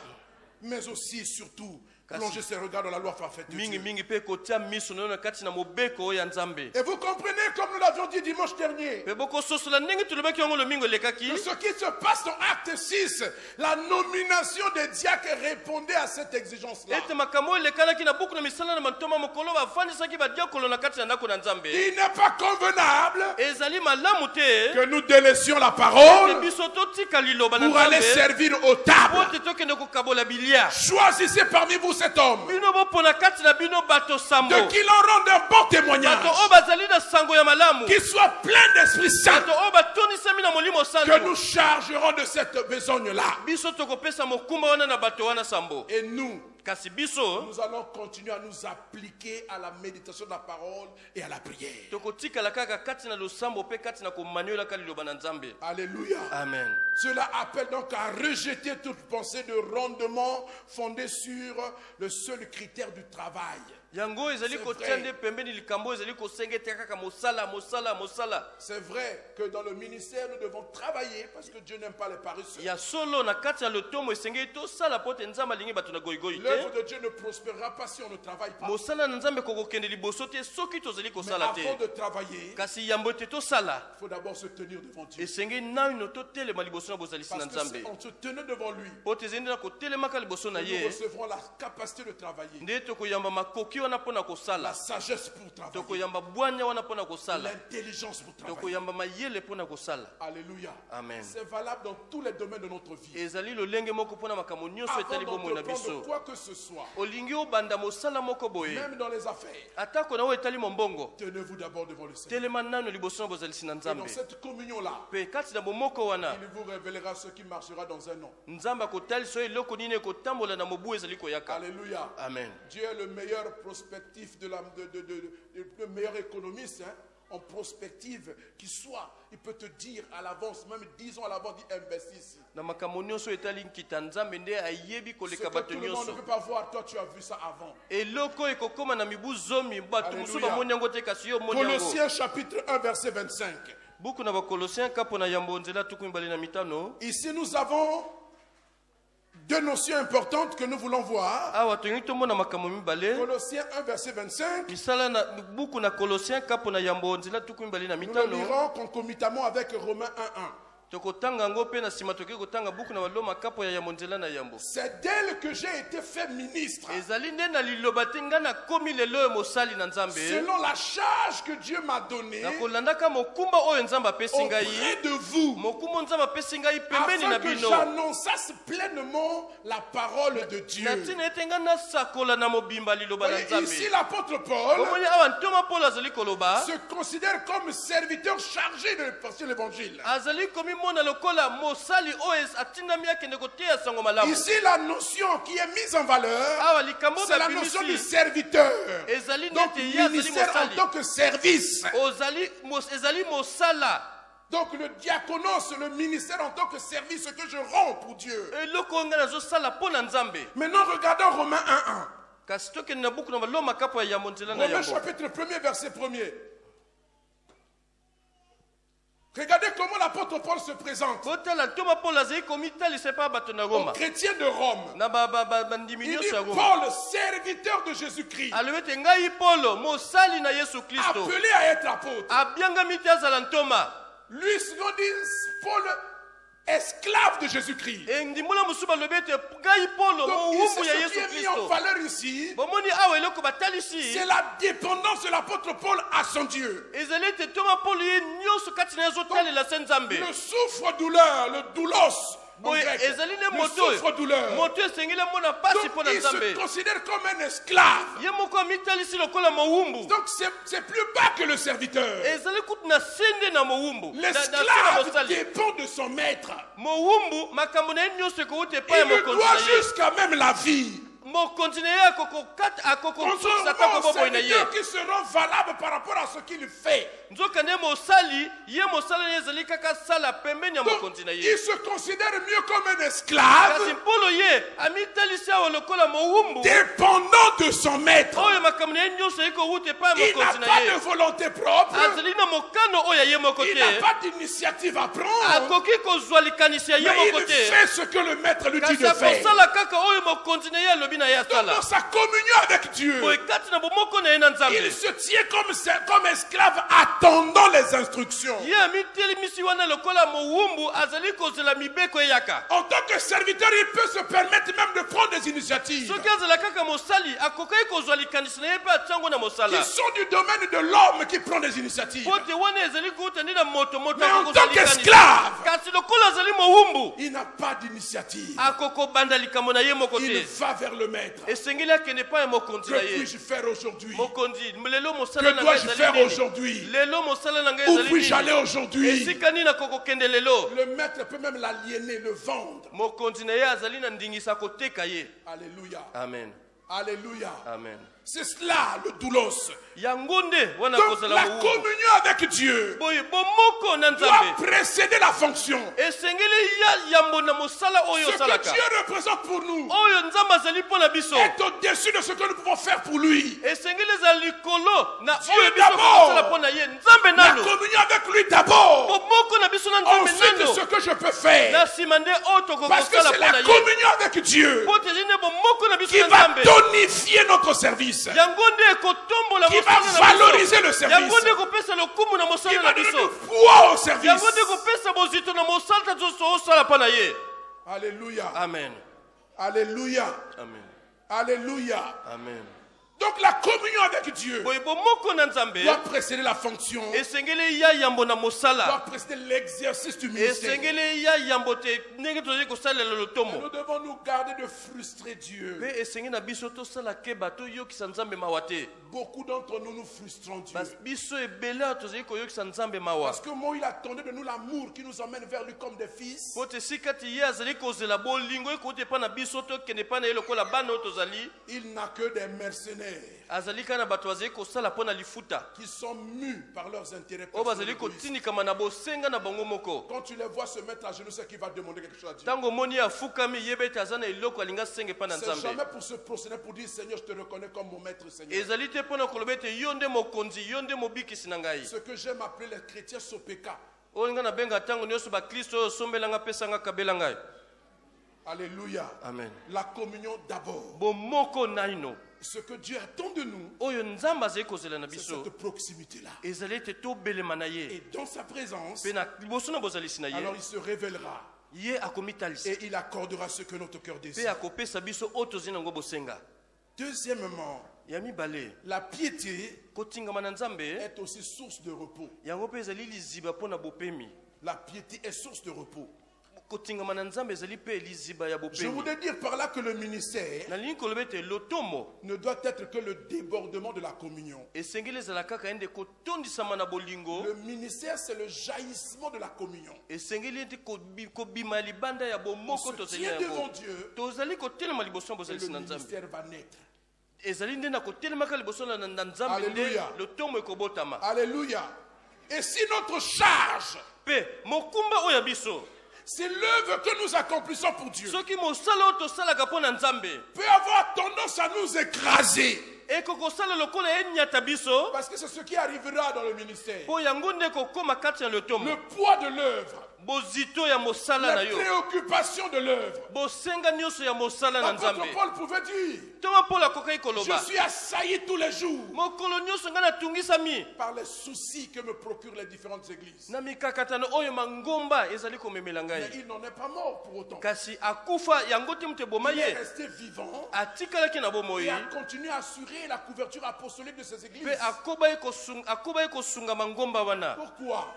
Mais aussi, surtout, plonger ses regards dans la loi parfaite de Dieu. mingi mpe kotia miso na yo na kati na mobeko oyo ya nzambe. Et vous comprenez, comme nous l'avions dit dimanche dernier, mpe bokososola ndenge tolobaki yango lomingo elekaki que ce qui se passe dans Acte 6, la nomination des diacres répondait à cette exigence-là. ete makambo oyo elekalaki na buku na misala na mantoma mokolo bafandisaki badiakolo na kati na ndako na nzambe. Il n'est pas convenable ezali malamu te que nous délaissions la ete parole biso totika liloba na pour aller nzambe servir aux po tables. te tokende kokabola bilia. Choisissez parmi vous cet homme bino bopona kati na bino bato sambo de qui l'on rende un bon témoignage, bato oyo bazali na sango ya malamu qui soit plein d'Esprit Saint, bato oyo batonisami na molimo que santo nous chargerons de cette besogne-là. biso tokopesa mokumba wana na bato wana sambo. Et nous, kasi biso nous allons continuer à nous appliquer à la méditation de la parole et à la prière. tokotikala kaka kati na losambo mpe kati na komanioelaka liloba na nzambe. Alléluia. Amen. Cela appelle donc à rejeter toute pensée de rendement fondée sur le seul critère du travail. yango ezali C'est kotia vrai. nde pembeni likambo ezali kosengete kaka mosala. C'est vrai que dans le ministère, nous devons travailler parce que Dieu n'aime pas les paresseux. ya solo na kati ya lotomo esengeli tosala po te nzambe alingi bato na goyigoyi L'œuvre te. de Dieu ne prospérera pas si on ne travaille pas. mosala na nzambe kokokende liboso te soki tozali Mais kosala avant te. de travailler, kasi yambo ete tosala il faut d'abord se tenir devant Dieu. esengeli nano totelema liboso na bozalisi na Parce que c'est nzambe en se tenant devant lui po te ezali nde na kotelemaka liboso na que nous ye recevrons la capacité de travailler, nde tokoyamba makoki wana mpo na la kosala sagesse pour travailler, tokoyamba bwanya wana mpo na kosala l'intelligence pour travailler. tokoyamba mayele mpo na kosala. Alléluia. Amen. C'est valable dans tous les domaines de notre vie. ezali lolenge moko mpo na makambo nyonso Avant etali bomoi na d'entreprendre biso quoi que ce soit, olingi obanda mosala moko boye même dans les affaires, atako na oyo etali mombongo tenez-vous d'abord devant le Seigneur. telema nano liboso na bozalisi na Et dans nzambe cette communion-là, mpe kati na bomoko wana il vous révélera ce qui marchera dans un an. nzambe akotalisa oyo eloko nini ekotambola na mobu ezali koyaka. Alléluia. Amen. Dieu est le meilleur prospectif le meilleur économiste, hein, en prospective qui soit. Il peut te dire à l'avance, même 10 ans à l'avance, dit investis ici. na makambo nyonso etali nkita nzambe nde ayebi Ce koleka que bato tout le monde ne nyonso peut pas voir, toi tu as vu ça avant. eloko ekokóma na mibu zomi bato mosusu Alléluia. bamoni yango te kasi yo omoni yango. Colossiens chapitre 1 verset 25. buku na bakolosien kapo na yambo nzela tuku mibale na mitano. Ici nous avons deux notions importantes que nous voulons voir. awa tolingi tomona makambo mibale Colossiens 1 verset 25. misala na buku na kolosien kapo na yambo nzela tuku mibale na Nous le mitano. lirons concomitamment avec Romains 1.1. tokotanga yango mpe na nsima tokoki kotanga buku na baloma kapo ya yambo nzela na yambo. C'est d'elle que j'ai été fait ministre, ezali nde na liloba te ngai nakomi lelo oyo mosali na nzambe selon la charge que Dieu m'a donnée nakolandaka mokumba oyo nzambe apesi ngai auprès de vous, mokumba oyo nzambe apesi ngai pembeni na afin que bino j'annonçasse pleinement la parole de Dieu. na ntina ete ngai nasakola na mobimba liloba na Voyez, ici nzambe. l'apôtre Paul omoni awa ntoma polo azali koloba se considère comme serviteur chargé de passer l'évangile. azali komimona lokola mosali oyo atindami akende koteya sango malamu. Ici la notion qui est mise en valeur, awa likambo c'est la notion du bapimisi serviteur. ezali Donc nete ye azali ministère en mosali tant que service. ezali mosala. Donc le diaconos, le ministère en tant que service que je rends pour Dieu. eloko oyo ngai nazosala mpo na nzambe. Maintenant regardons Romains 1.1. kasi tokende na buku na baloma kapo ya yambo nzela na Romains yambo. chapitre 1er verset 1er. Regardez comment l'apôtre Paul se présente botala ntoma polo azali komitalisa epa bato na aux roma chrétiens de Rome. na bandimi Il dit nyonso ya roma Paul, serviteur de Jésus-Christ, alobi ete ngai polo mosali na yesu kristo appelé à être apôtre. abiangami te azala ntoma. Lui, ce qu'on dit, Paul, esclave de Jésus-Christ. ndimbola mosusu balobi ete ngai polo Donc mowumbu ici, ya ce yesu qui est mis en kristo. valeur ici, bomoni awa eloko batalisi c'est la dépendance de l'apôtre Paul à son Dieu. ezali ete ntoma polo ye nyonso kati na ye azotalela se nzambe. Le souffre-douleur, le doulos, en boye grec, ezali nde le moto souffre-douleur. moto esengeli amona pasi mpo Donc na il se nzambe. considère comme un esclave. ye moko amitalisi lokola mowumbu. Donc c'est plus bas que le serviteur. ezali kutu na se nde na mowumbu na se na L'esclave mosali. dépend de son maître. mowumbu makambo na ye nyonso ekowuta epai ya Il lui mokonzi doit na ye. jusqu'à même la vie. Contrairement aux serviteurs qui seront valables par rapport à ce qu'il fait. Donc, il se considère mieux comme un esclave, dépendant de son maître. Il n'a pas de volonté propre. Il n'a pas d'initiative à prendre. Mais il fait ce que le maître lui dit de faire. Donc, dans sa communion avec Dieu, il se tient comme esclave attendant les instructions. En tant que serviteur, il peut se permettre même de prendre des initiatives qui sont du domaine de l'homme qui prend des initiatives. Mais en tant qu'esclave, il n'a pas d'initiative. Il va vers le maître. Que puis-je faire aujourd'hui? Que dois-je faire aujourd'hui? Où puis-je aller aujourd'hui? Le maître peut même l'aliéner, le vendre. Alléluia. Amen. Alléluia. Amen. C'est cela le doulos. Donc la communion avec Dieu doit précéder la fonction. Ce que Dieu représente pour nous est au-dessus de ce que nous pouvons faire pour lui. Dieu d'abord, la communion avec lui d'abord, ensuite de ce que je peux faire. Parce que c'est la communion avec Dieu qui va tonifier notre service, qui va valoriser le service, qui va donner du poids au service. Alléluia. Amen. Alléluia. Amen. Alléluia. Amen. Donc la communion avec Dieu doit précéder la fonction, doit précéder l'exercice du ministère. Et nous devons nous garder de frustrer Dieu. Beaucoup d'entre nous nous frustrons Dieu. Parce que moi, il attendait de nous l'amour qui nous emmène vers lui comme des fils. Il n'a que des mercenaires qui sont mus par leurs intérêts personnels. Quand tu les vois se mettre à genoux, c'est qu'il va demander quelque chose à Dieu. C'est jamais pour se prosterner, pour dire Seigneur, je te reconnais comme mon maître, Seigneur. Ce que j'aime appeler les chrétiens sopeka. Alléluia. Amen. La communion d'abord. Ce que Dieu attend de nous, c'est cette proximité-là. Et dans sa présence, alors il se révélera. Et il accordera ce que notre cœur désire. Deuxièmement, la piété est aussi source de repos. La piété est source de repos. Je voudrais dire par là que le ministère ne doit être que le débordement de la communion. Le ministère, c'est le jaillissement de la communion. On se tient devant Dieu et le ministère va naître. Alléluia. Alléluia. Et si notre charge, c'est l'œuvre que nous accomplissons pour Dieu, peut avoir tendance à nous écraser. Parce que c'est ce qui arrivera dans le ministère. Le poids de l'œuvre, la préoccupation de l'œuvre. L'apôtre Paul pouvait dire, je suis assailli tous les jours par les soucis que me procurent les différentes églises. Mais il n'en est pas mort pour autant. Il est resté vivant et a continué à assurer la couverture apostolique de ces églises. Pourquoi?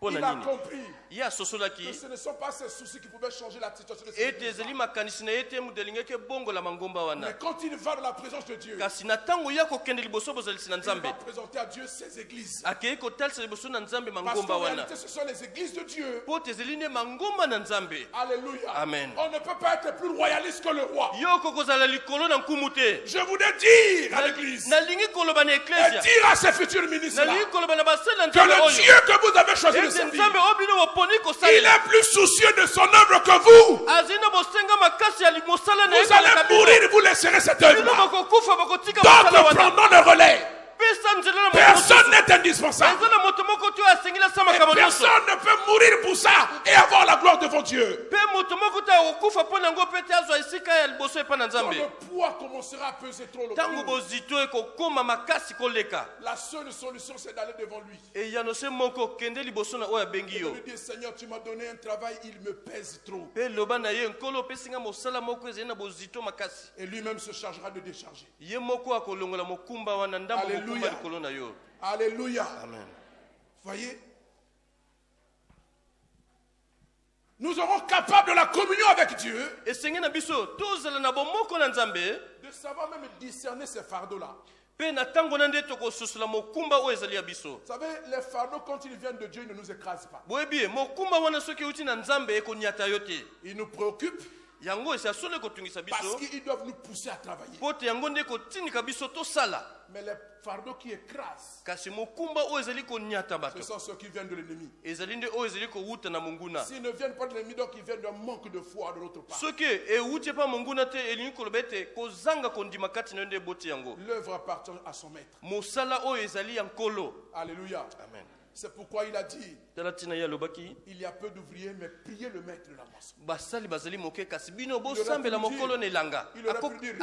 Il a compris ya sosolaki que ce ne sont pas ces soucis qui pouvaient changer la situation de ete cette ezali makanisi na ye te modelingaki ebongola mangomba wana. Mais quand il va dans la présence de Dieu, Kasi na ntango ya kokende liboso bozalisi na il nzambe va présenter à Dieu ses églises. akei kotalisa liboso na nzambe Parce mangomba qu'en wana réalité, ce sont les églises de Dieu. po tezali nde mangomba na nzambe. Alléluia. Amen. On ne peut pas être plus royaliste que le roi. Yo kokozala likolo na nkumu te. Je voulais dire à l'église nalingi koloba na et eklesia dire à ses futurs ministres nalingi koloba na basali na que nzambe le oyo Dieu que vous avez choisi de ete servir, nzambe oyo bino boponi il kosalela est plus soucieux de son œuvre que vous. azali na bosenga makasi ya mosala na ye Vous allez koleka bino. mourir, vous laisserez cette Bino œuvre. bakokufa bakotika mosala D'autres wana prendront le relais. pesa nzela na moto Personne n'est indispensable. eza na moto moko te oyo asengeli asala Et makambo nyonso personne ne peut mourir pour ça et avoir la gloire devant Dieu. mpe moto moko te akokufa mpo na yango mpe te azwa esika ya liboso epai na Quand nzambe le poids commencera à peser trop ntango lourd, bozito ekokóma makasi koleka la seule solution c'est d'aller devant lui. eyano se moko okende liboso na oyo abengi Et de yo lui dire, Seigneur, tu m'as donné un travail, il me pèse trop. mpe loba na ye nkolo opesinga mosala moko ezali na bozito makasi Et lui-même se chargera de décharger. ye moko akolongola mokumba wana ndambo Alléluia. mokumba likolo na yo. Alléluia. Amen. Voyez, nous serons capables de la communion avec Dieu, esenge na biso tozala na bomoko na nzambe de savoir même discerner ces fardeaux-là. mpe na ntango na nde tokosusola mokumba oyo ezali ya biso. Vous savez, les fardeaux, quand ils viennent de Dieu, ils ne nous écrasent pas. boyebi ye mokumba wana soki euti na nzambe ekoniata yo te Ils nous préoccupent yango esi asolo ekotungisa parce biso qu'ils doivent nous pousser à travailler. mpo te yango nde ekotindika biso tosala. Mais les fardeaux qui écrasent, kasi mokumba oyo ezali koniata ce bato sont ceux qui viennent de l'ennemi. ezali nde oyo ezali kowuta na monguna. S'ils ne viennent pas de l'ennemi, donc ils viennent d'un manque de foi de notre part. soki ewuti epa monguna te elingi koloba ete kozanga kondima kati na yo nde eboti yango. L'œuvre appartient à son maître. mosala oyo ezali ya nkolo. Alléluia. Amen. C'est pourquoi il a dit, tala ntina ye alobaki il y a peu d'ouvriers, mais priez le maître de la moisson. basali bazali moke kasi bino bosambela mokolo na elanga. Il aurait pu dire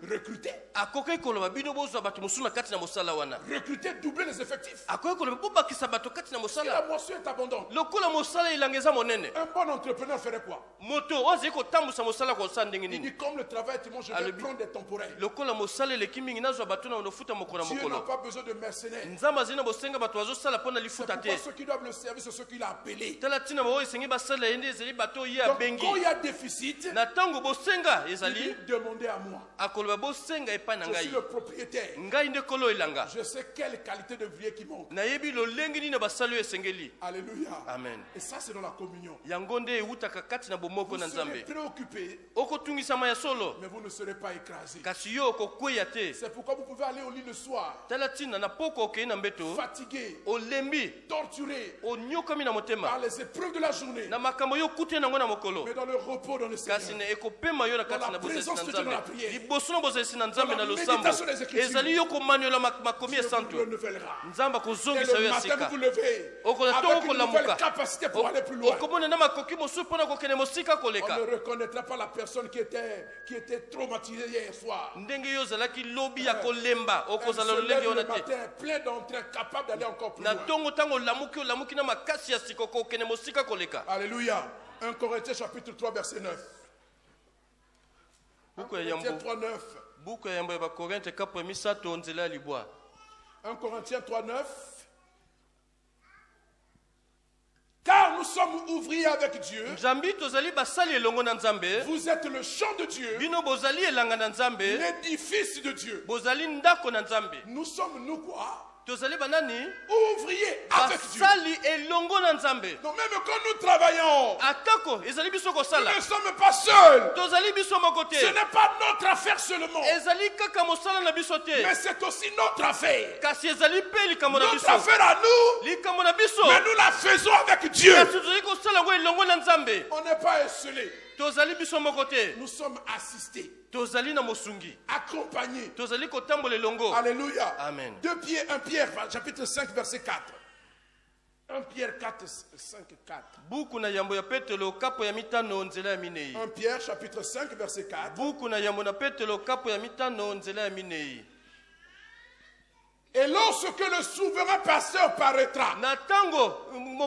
recruter. akoki koloba bino bozwa bato mosusu na kati na mosala wana. Recruter, doubler les effectifs. akoki koloba bobakisa bato kati na Si mosala. la moisson est abondante, lokola mosala elanga eza monene un bon entrepreneur ferait quoi? moto oyo azali kotambusa mosala kosala ndenge Il nini. dit, comme le travail est immense, je vais Alléluia. prendre des temporaires. lokola mosala eleki mingi nazwa bato na onofuta mokolo na Dieu n'a mokolo. pas besoin de mercenaires. nzambe azali na bosenga bato bazosala mpo na C'est lifuta pourquoi te. ceux qui doivent le servir, c'est ceux qu'il a appelés. tala ntina baoyo esengi basala ye nde ezali bato oyo ye Donc, abengi. quand il y a déficit, na ntango bosenga il ezali dit, demandez à moi. akoloba bosenga epai na Je suis ngai le propriétaire. ngai nde kolo elanga. Je sais quelle qualité de vie qui manque. nayebi lolenge nini na basali oyo esengeli. Alléluia. Amen. Et ça, c'est dans la communion. yango nde ewutaka kati na bomoko Vous na serez nzambe. préoccupés, okotungisama ya solo mais vous ne serez pas écrasés. kasi yo okokweya te. C'est pourquoi vous pouvez aller au lit le soir, tala ntina na poko okei na mbeto fatigué, olembi torturé onyokami na par motema les épreuves de la journée, na makambo yo okute nango na mokolo mais dans le repos dans le kasi Seigneur. na ekopema yo na kati Dans la na bozalisi présence na de Dieu dans la nzambe prière. liboso na bozalisi na nzambe Dans na la losambo méditation des Écritures. ezali yo komaniola makomi Dieu vous esantu renouvellera. nzambe Et akozongisa yo le ya matin, sika vous vous levez okola ntongo avec une nouvelle okolamuka capacité pour aller plus loin. okomona na makoki mosusu mpo na kokende mosika On koleka ne reconnaîtra pas la personne qui était traumatisée hier soir. ndenge yo ozalaki lobi ya kolemba Elle okozala se lolenge lève wana le te matin plein d'entrain, capable d'aller encore plus na loin. ntongo ntango olamuki na makasi ya sika okokende mosika koleka. Alléluia. 1 Corinthiens chapitre 3 verset 9. 1 buku ya Corinthiens yambo 3 9. buku ya yambo ya bakorinte kapo ya misato nzela ya libwa 1 Corinthiens 3 9. Car nous sommes ouvriers avec Dieu. nzambi tozali basali elongo na nzambe Vous êtes le champ de Dieu, bino bozali elanga na nzambe l'édifice de Dieu. bozali ndako na nzambe Nous sommes nous quoi? tozali banani Ouvriers avec Dieu. basali elongo na nzambe. Donc même quand nous travaillons, atako ezali biso nous kosala ne sommes pas seuls. tozali biso moko te Ce n'est pas notre affaire seulement, ezali kaka mosala na biso te mais c'est aussi notre affaire. kasi ezali mpe likambo na Notre biso affaire à nous, likambo na biso mais nous la faisons avec Dieu. kasi tozali kosala yango elongo na nzambe On n'est pas esselés. tozali biso moko te Nous sommes assistés, tozali na mosungi accompagnés. tozali kotambola elongo. Alléluia. Amen. 1 Pierre, chapitre 5, verset 4. 1 Pierre 4, 5, 4. buku na yambo ya petelo kapo ya mitano nzela ya minei 1 Pierre, chapitre 5, verset 4. buku na yambo na petelo kapo ya mitano nzela ya minei Et lorsque le souverain pasteur paraîtra, na ntango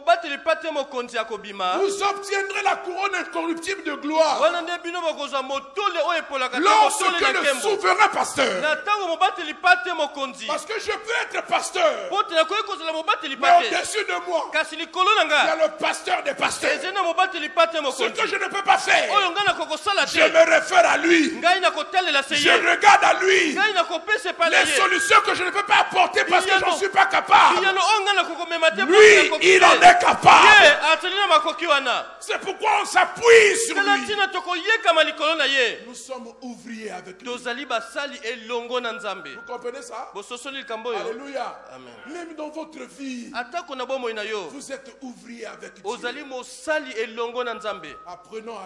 mobateli pate mokonzi akobima. Vous obtiendrez la couronne incorruptible de gloire. Wana nde bino bakozwa motole oyo epolaka te Lorsque motole na le nkembo. souverain pasteur, Na ntango mobateli pate mokonzi. parce que je peux être pasteur, Po te nakoki kozala mobateli mais pate. au-dessus de moi, Kasi likolo na il y a nga le pasteur des pasteurs. eze na mobateli pate Ce mokonzi. que je ne peux pas faire, Oyo nga nakokosala je te. me réfère à lui. Ngai nakotalela se Je ye. regarde à lui Ngai nakopesa epai na les ye. solutions que je ne peux pas apporter parce que je Iyano. n'en suis pas capable. Iyano oyo nga nakokomema te. Lui, il en est capable. Ye ateli na makoki wana. C'est pourquoi on s'appuie sur Tala lui. ntina tokoyekama likolo na ye. Nous sommes ouvriers avec lui. Tozali basali elongo na Nzambe. Vous comprenez ça? Bososoli likambo oyo. Alléluia. Amen. Même dans votre vie, Atako na bomoi na yo. vous êtes ouvriers avec Dieu. Ozali mosali elongo na Nzambe. Apprenons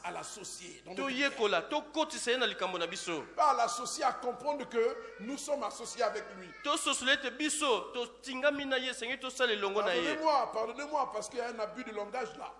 à l'associer. dans notre vie. Toyekola tokotisa ye na likambo na biso. Pas à l'associer, à comprendre que nous sommes associés avec lui. Tososoli ete biso totingami na ye sengi tosala elongo na ye. Pardonnez-moi, parce qu'il y a un abus de langage là.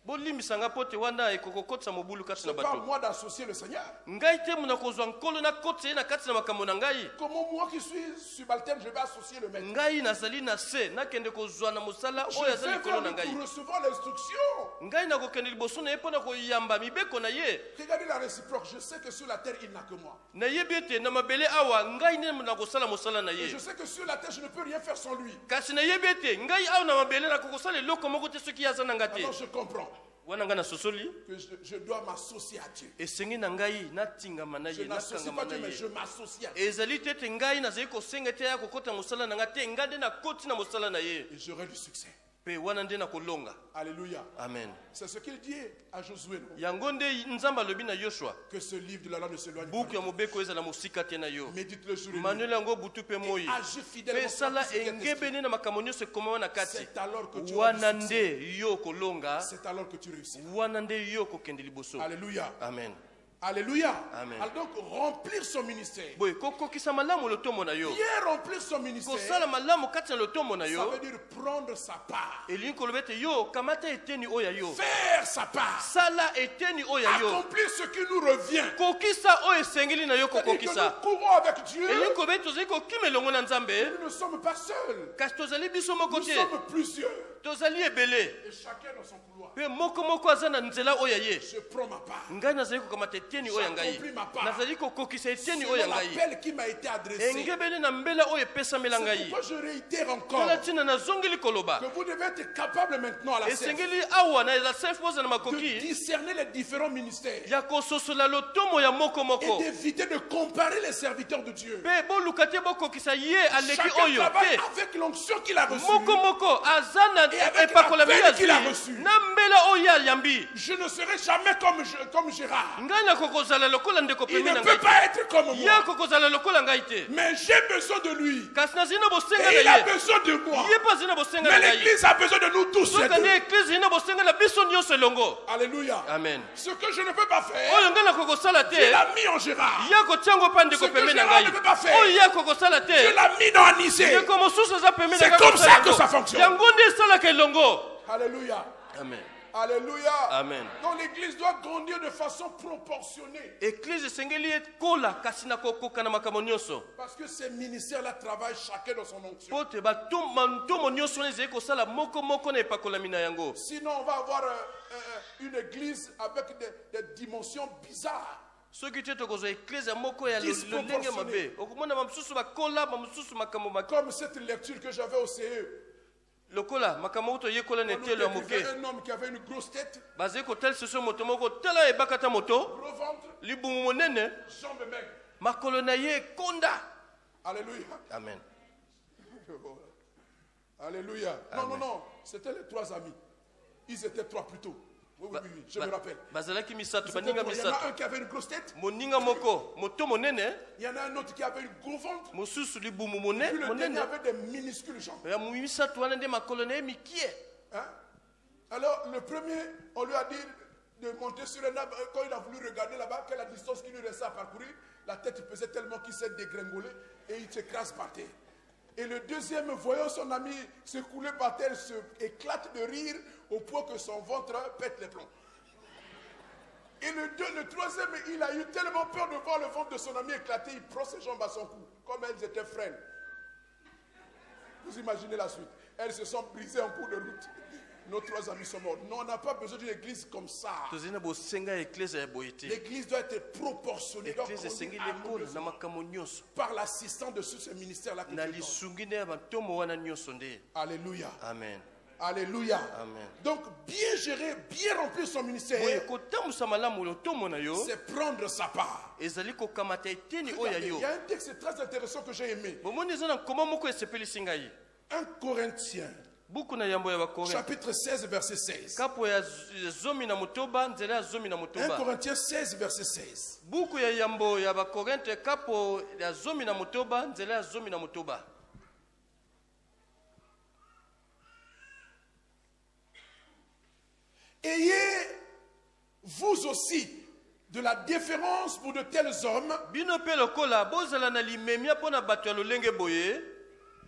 Bolimbisanga po te wana ekokokotisa mobulu kati Ce na n'est pas bato. moi d'associer le Seigneur. Ngai te muna kozwa nkolo na kotisa ye na kati na makambo na ngai. Comment moi qui suis subalterne, je vais associer le maître? Ngai nazali na se nakende kozwa na mosala Je oyo vais azali vers likolo na lui ngai. pour recevoir l'instruction. Ngai nakokende liboso na ye mpo na koyamba mibeko na ye. Regardez la réciproque. Je sais que sur la terre, il n'a que moi. Nayebi ete na mabele awa ngai nde nakosala mosala na Et ye. je sais que sur la terre, je ne peux rien faire sans lui. Kasi nayebi ete ngai awa na mabele nakokosala eloko moko te soki aza na nga te. Alors je comprends Wana ngai nasosoli que je dois m'associer à Dieu. esengi na ngai natingama na Je ye n'associe nakangama pas na Dieu, mais ye. je m'associe à Dieu. Ezali te ete ngai nazali kosenga te ya kokota mosala na nga te ngai nde nakoti na mosala na ye Et j'aurai du succès. mpe wana nde nakolonga. Alléluia. Amen. C'est ce qu'il dit à Josué. Non? Yango nde Nzambe alobi na Yoshua. Que ce livre de la loi ne s'éloigne Buku pas. ya mobeko ezala mosika te na yo. Médite le jour et nuit. Manuel yango butu mpe moi. Agis fidèlement. Mpe sala sur ce qui est engebe écrit. nde na makambo nyonso ekomama na kati. C'est alors que tu auras Wana du succès. nde yo kolonga. C'est alors que tu réussis. Wana nde yo kokende liboso. Alléluia. Amen. Alléluia. Amen. Alors donc remplir son ministère. Boye kokokisa malamu lotombo na yo. Bien remplir son ministère. Kosala malamu kati na lotombo na Ça yo. veut dire prendre sa part. Elingi koloba ete yo kamata eteni oyo ya yo. Faire sa part. Sala eteni oyo ya yo. Accomplir ce qui nous revient. Kokisa oyo esengeli na yo C'est-à-dire que kokokisa. nous courons avec Dieu. Elingi koloba ete tozali kokima elongo na Nzambe. Nous ne sommes pas seuls. Kasi tozali biso moko Nous te. sommes plusieurs. Tozali ebele. Et chacun dans son couloir. Mpe moko aza na nzela oyo ya ye. Je prends ma part. Ngai nazali kokamata eteni oyo ya ngai. J'accomplis ma part. Nazali kokokisa eteni Selon oyo ya ngai. l'appel qui m'a été adressé. Engebeli na mbela oyo epesamela C'est ngai. pourquoi je réitère encore Tala ntina nazongeli koloba. que vous devez être capable maintenant à la scène Esengeli awa na eza self pose na de makoki. discerner les différents ministères Ya kososola lotomo ya moko et moko. d'éviter de comparer les serviteurs de Dieu. Mpe boluka te bokokisa ye aleki Chacun oyo travaille te. avec l'onction qu'il a reçue. Moko aza na Et avec epakolami l'appel ya qu'il a zwi. reçu. Na mbela oyo alyambi. Je ne serai jamais comme Gérard. Ngai nakokozala lokola ndeko Il pemi ne na peut ngai. pas être comme Ye moi. akokozala lokola ngai te. Mais j'ai besoin de lui. Kasi nazali na bosenga Et il na a ye. besoin de moi. Ye mpe azali na bosenga Mais na ngai. l'église a besoin de nous tous. ces soka nde deux. eklise ezali na bosenga na biso nyonso elongo. Alléluia. Amen. Ce que je ne peux pas faire, Oyo ngai nakokosala te. Dieu l'a mis en Gérard. Ye akotiango mpa ndeko Ce que pembe na Gérard ngai. ne peut pas faire. Oyo ye akokosala Dieu te. l'a mis dans Anisée. ndeko mosusu aza pembe na C'est ngai comme akosala ça que yango. ça fonctionne. Yango nde esalaka elongo. Alléluia. Amen. Alléluia. Amen. Donc l'église doit grandir de façon proportionnée. Eklise esengeli ekola kasi na kokoka na makambo nyonso. Parce que ces ministères-là travaillent chacun dans son onction. Po te bantomo nyonso wana ezali kosala moko na epakolami na yango. Sinon, on va avoir une église avec des dimensions bizarres. soki te tokozwa eklise moko ya Disproportionné. lolenge mabe okomona bamosusu bakola bamosusu makambo Comme cette lecture que j'avais au CE. lokola makambo oyo toyekola na etelo ya Il y moke avait un homme qui avait une grosse tête, bazali kotalisa so moto moko tala ebakata moto gros ventre, libumu monene jambes maigres. makolo na ye ekonda. Alléluia. Amen. Alléluia. Non. C'était les trois amis. Ils étaient trois plutôt. Oui, je me rappelle. Bazalaki misato C'était baninga trois. Il y en a misato un qui avait une grosse tête. moninga moko moto monene Il y en a un autre qui avait une gros ventre. mosusu libumu Puis le dernier monene avait des minuscules jambes. ya misato wana nde makolo na ye mikie. Hein? Alors, le premier, on lui a dit de monter sur un arbre. Quand il a voulu regarder là-bas, quelle est la distance qu'il lui restait à parcourir, la tête pesait tellement qu'il s'est dégringolé et il s'écrase par terre. Et le deuxième, voyant son ami s'écouler par terre, se éclate de rire au point que son ventre pète les plombs. Et le troisième, il a eu tellement peur de voir le ventre de son ami éclater, il prend ses jambes à son cou, comme elles étaient frêles. Vous imaginez la suite. elles se sont brisées en cours de route. Nos 3 amis sont morts. Non, on n'a pas besoin d'une église comme ça. L'église doit être proportionnée, doit conduire harmonieusement par l'assistant de ce ministère-là que Dieu donne. Alléluia. Amen. Alléluia. Amen. Donc, bien gérer, bien remplir son ministère, c'est prendre sa part. Regardez, il y a un texte très intéressant que j'ai aimé. 1 Corinthiens, chapitre 16, verset 16. 1 Corinthiens 16, verset 16. Ayez vous aussi de la déférence pour de tels hommes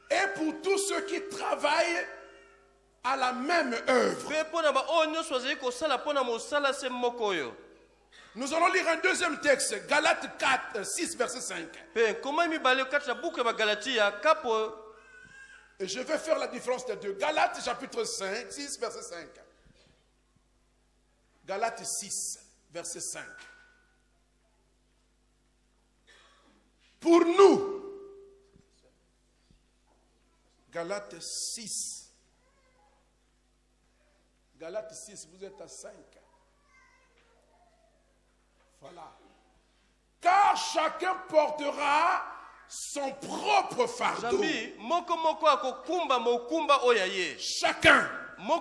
et pour tous ceux qui travaillent à la même œuvre. Nous allons lire un deuxième texte, Galates 4, 6, verset 5. Et je vais faire la différence des deux. Galates chapitre 5, 6, verset 5. Galates 6, verset 5. Pour nous, Galates 6. Galates 6, vous êtes à 5. Voilà. Car chacun portera son propre fardeau. Chacun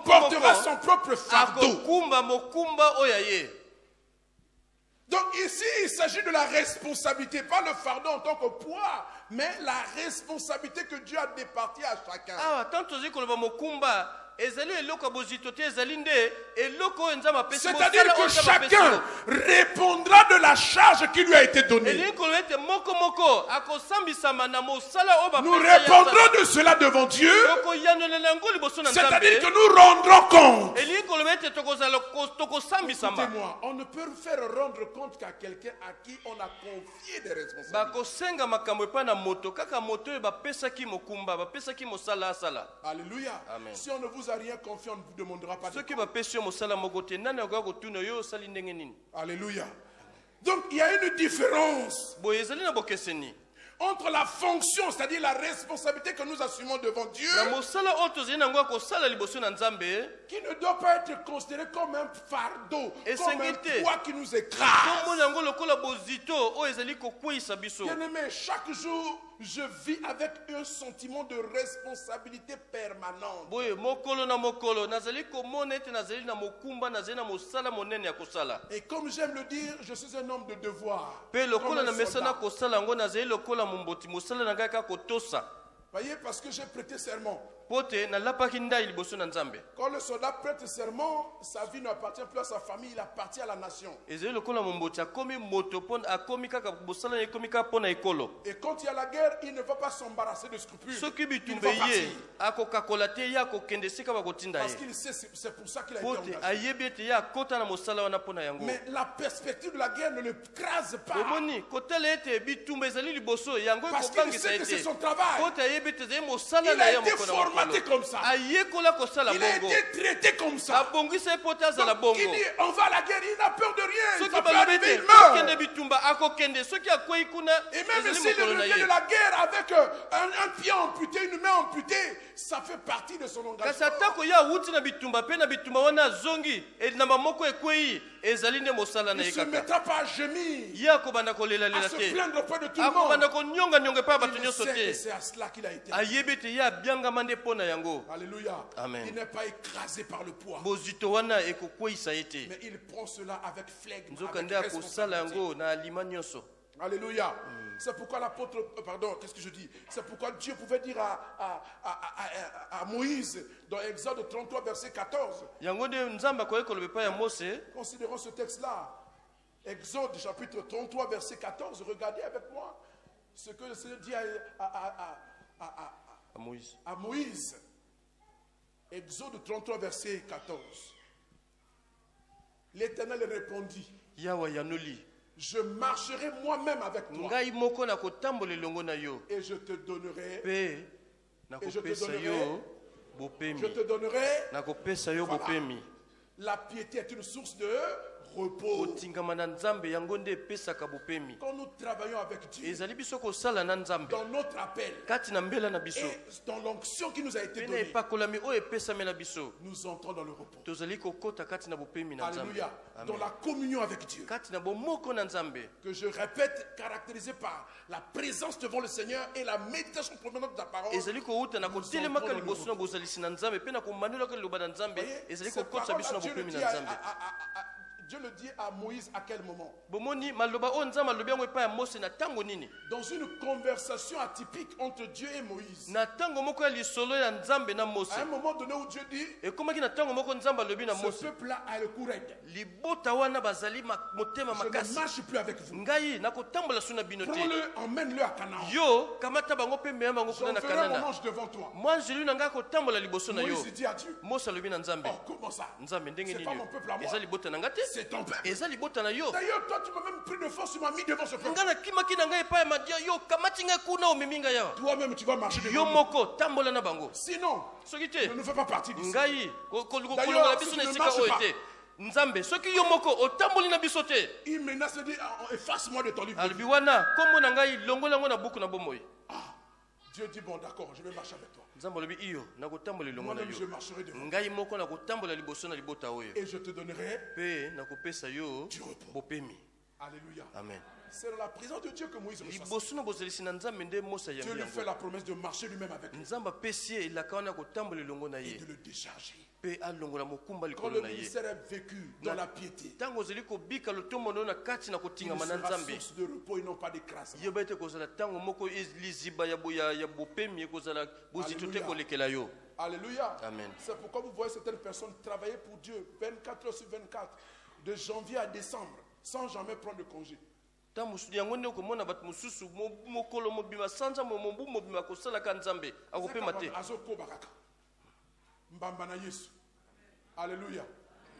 portera son propre fardeau. Donc ici, il s'agit de la responsabilité, pas le fardeau en tant que poids, mais la responsabilité que Dieu a départie à chacun. C'est-à-dire que chacun répondra de la charge qui lui a été donnée. Nous répondrons de cela devant Dieu. C'est-à-dire que nous rendrons compte. Écoutez-moi, on ne peut faire rendre compte qu'à quelqu'un à qui on a confié des responsabilités. Alléluia. Amen. Si on ne vous a rien confié, on ne vous demandera pas de compte. Alléluia. Donc il y a une différence entre la fonction, c'est-à-dire la responsabilité que nous assumons devant Dieu, qui ne doit pas être considéré comme un fardeau, comme un poids qui nous écrase. Bien-aimé, chaque jour, je vis avec un sentiment de responsabilité permanente. Et comme j'aime le dire, je suis un homme de devoir. Comme un soldat. Voyez, parce que j'ai prêté serment. Quand le soldat prête serment, sa vie n'appartient plus à sa famille, il appartient à la nation. Et quand il y a la guerre, il ne va pas s'embarrasser de scrupules. Il va partir. Parce qu'il sait, c'est pour ça qu'il a été engagé. Mais la perspective de la guerre ne le crase pas. Parce qu'il sait que c'est son travail. Il a été formaté comme ça. Il a été traité comme ça. Donc il dit, on va à la guerre, il n'a peur de rien. Ça peut arriver, il meurt. Et même s'il revient de la guerre avec un pied amputé, une main amputée, ça fait partie de son engagement. Il ne se mettra pas à gémir, à se plaindre auprès de tout le monde. Il sait que c'est à cela qu'il a été. Alléluia. Amen. Il n'est pas écrasé par le poids. Mais il prend cela avec flegme, avec responsabilité. Alléluia. C'est pourquoi l'apôtre, pardon, qu'est-ce que je dis? C'est pourquoi Dieu pouvait dire à Moïse dans Exode 33, verset 14. Considérons ce texte-là. Exode chapitre 33, verset 14. Regardez avec moi ce que le Seigneur dit à Moïse. Exode 33, verset 14. L'Éternel répondit: je marcherai moi-même avec toi. Et je te donnerai bopemi. Je te donnerai. Nakopesa yo Voilà. bopemi. La piété est une source de repos. Kotingama na nzambe yango nde epesaka bopemi. Quand nous travaillons avec Dieu, Ezali biso kosala na nzambe. dans notre appel, Kati na mbela na biso. et dans l'onction qui nous a été Pena donnée, epakolami oyo epesamela biso. nous entrons dans le repos. Tozali kokota kati na bopemi na nzambe. Alléluia. Amen. Dans la communion avec Dieu, Kati na bomoko na nzambe. que je répète, caractérisée par la présence devant le Seigneur et la méditation provenant de ta parole. Ezali kouta na kotelemaka liboso na bozalisi na nzambe pe na komandola ka liloba na nzambe. Voyez, Ezali cette kokotisa biso na parole-là, Dieu le bopemi dit na nzambe. Dieu le dit à Moïse à quel moment? Bomoni maloba o nzambe alobi yango epai ya Mose na tango nini? Dans une conversation atypique entre Dieu et Moïse. Na tango moko ya lisolo ya nzambe na Mose. À un moment donné où Dieu dit, Ekomaki na tango moko nzambe alobi na ce Mose. peuple-là a le courage. Libota wana bazali motema Je ne makasi. marche plus avec vous. Ngai nakotambola suna bino te. Prends-le, emmène-le à Canaan. Yo kamata bango pe mema bango kuna na J'enverrai mon Kanana. ange devant toi. Moi nzeli na ngai kotambola liboso na yo. Moïse dit à Dieu, Mose alobi na nzambe. oh, comment ça? Nzambe ndenge C'est nini pas yo? mon peuple à moi. Eza libota na ngai te? C'est ton peuple. Eza libota na yo. D'ailleurs, toi, tu m'as même pris de force, tu m'as mis devant ce peuple. Nga na kimaki na ngai epai ya madia yo kamati ngai kuna omemi ngai yawa. Toi-même, tu vas marcher Yo devant nous. moko tambola na bango. Sinon, Soki te ne nous fais pas partie d'ici. ngai D'ailleurs, kolongola biso si na tu ne esika marches oyo pas, te. Nzambe soki yo moko otamboli na biso te. Il menace de dire, ah, efface-moi de ton livre. Alobi wana kombo na ngai longola yango na buku na bomoi. Ah, Dieu dit, bon, d'accord, je vais marcher avec toi. Nzambe alobi iyo nakotambola elongo na Moi-même, je yo. marcherai devant. Ngai moko nakotambola liboso na libota oyo. Et je te donnerai Pe nakopesa yo du repos. bopemi. Alléluia. Amen. C'est dans la présence de Dieu que Moïse reçoit ça. Liboso na bozalisi na nzambe nde Mose Dieu ayambi lui fait yango. la promesse de marcher lui-même avec lui Nzambe apesi ye elaka wana kotambola elongo na et ye. de le décharger. Pe alongola mokumba Quand likolo le na ye. ministère est vécu dans la piété, Ntango ozali kobika lotombo na yo na kati na il kotingama na sera nzambe. source de repos et non pas d'écrasement. Yoba ete kozala ntango moko liziba ya bopemi ekozala bozito te Alléluia. kolekela yo. Alléluia. Amen. C'est pourquoi vous voyez certaines personnes travailler pour Dieu 24 heures sur 24, de janvier à décembre, sans jamais prendre de congé. Yango nde okomona bato mosusu mokolo mobima sanza mobu mobima kosalaka nzambe akopema te. Azoko baraka. Mbamba na Yesu. Alléluia.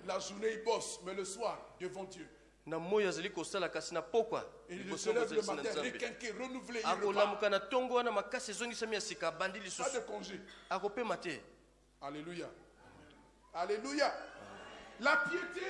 La journée il bosse, mais le soir, devant Dieu. Na moyo azali kosala kasi na pokwa. Et il liboso se lève le bozalisi na matin, Nzambe. requinqué, renouvelé, il repart. Akolamuka na tongo wana makasi ezongisami ya sika abandi Pas lisusu. de congé. Akopema te. Alléluia. Alléluia. La piété,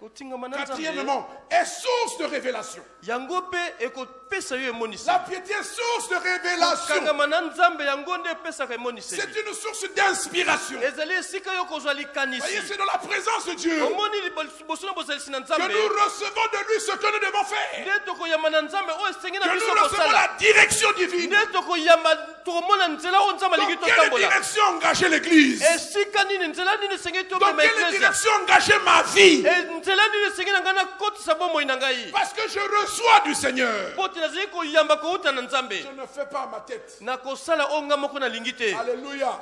Kotingama na Nzambe. quatrièmement, est source de révélation. Yango pe ekopesa yo emonisi. La piété est source de révélation. Kangama na Nzambe yango nde epesaka emonisi. C'est une source d'inspiration. Ezali esika yo kozwa likanisi. Voyez, c'est dans la présence de Dieu Omoni liboso na bozalisi na que Nzambe. nous recevons de lui ce que nous devons faire. Nde tokoyamba na Nzambe oyo esengi na Que biso nous recevons kosala. la direction divine. Nde tokoyamba tokomona nzela oyo Nzambe Dans alingi quelle totambola. direction engager l'église? Esika nini nzela nini esengi Dans tobema quelle eklesia. direction engager ma vie? Nzela nini esengi na ngai nakotisa bomoi na ngai. Parce que je reçois du Seigneur. Po te nazali koyamba kouta na Nzambe. Je ne fais pas à ma tête. Nakosala oyo nga moko nalingi te. Alléluia.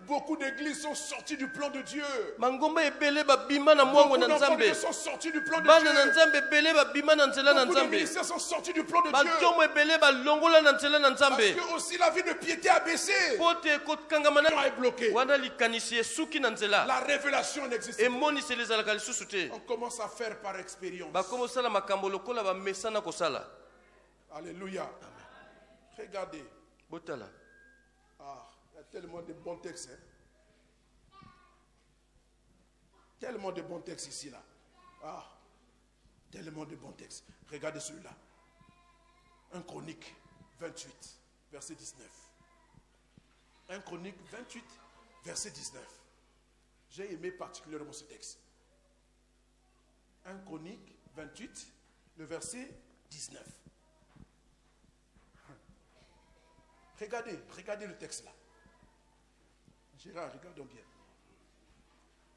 Beaucoup d'églises sont sorties du plan de Dieu. Mangomba ebele babima na mwango Beaucoup na d'enfants Nzambe. sont sortis du plan de Bana na Dieu. Nzambe ebele babima na nzela na Beaucoup de Nzambe. ministères sont sortis du plan de Dieu. Bantomo ebele balongola na nzela na Parce Nzambe. que aussi la vie de piété a baissé. Po te kokangama na Est bloqué. wana likanisi esuki na nzela. La révélation n'existe pas. Emoniseli ezalaka lisusu te. On commence à faire par expérience. Bakoma osala makambo lokola bamesana kosala. Alléluia. Regardez. Botala. Ah, il y a tellement de bons textes. Hein. Tellement de bons textes ici, là. Ah, tellement de bons textes. Regardez celui-là. 1 Chronique 28, verset 19. 1 Chronique 28, verset 19. J'ai aimé particulièrement ce texte. 1 Chronique 28, le verset 19. Regardez le texte là. Gérard, regardons bien.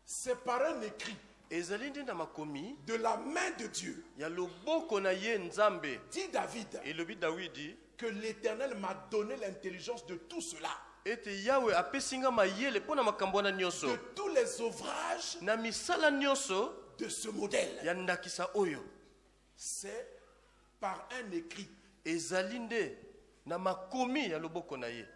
C'est par un écrit Ezali nde na makomi de la main de Dieu, ya loboko na ye Nzambe. dit David, Elobi Dawidi que l'Éternel m'a donné l'intelligence de tout cela, ete Yawe apesinga mayele pona makambo wana de nyonso. tous les ouvrages Na misala nyonso de ce modèle. ya ndakisa oyo. C'est par un écrit. Ezali nde na makomi ya loboko na ye.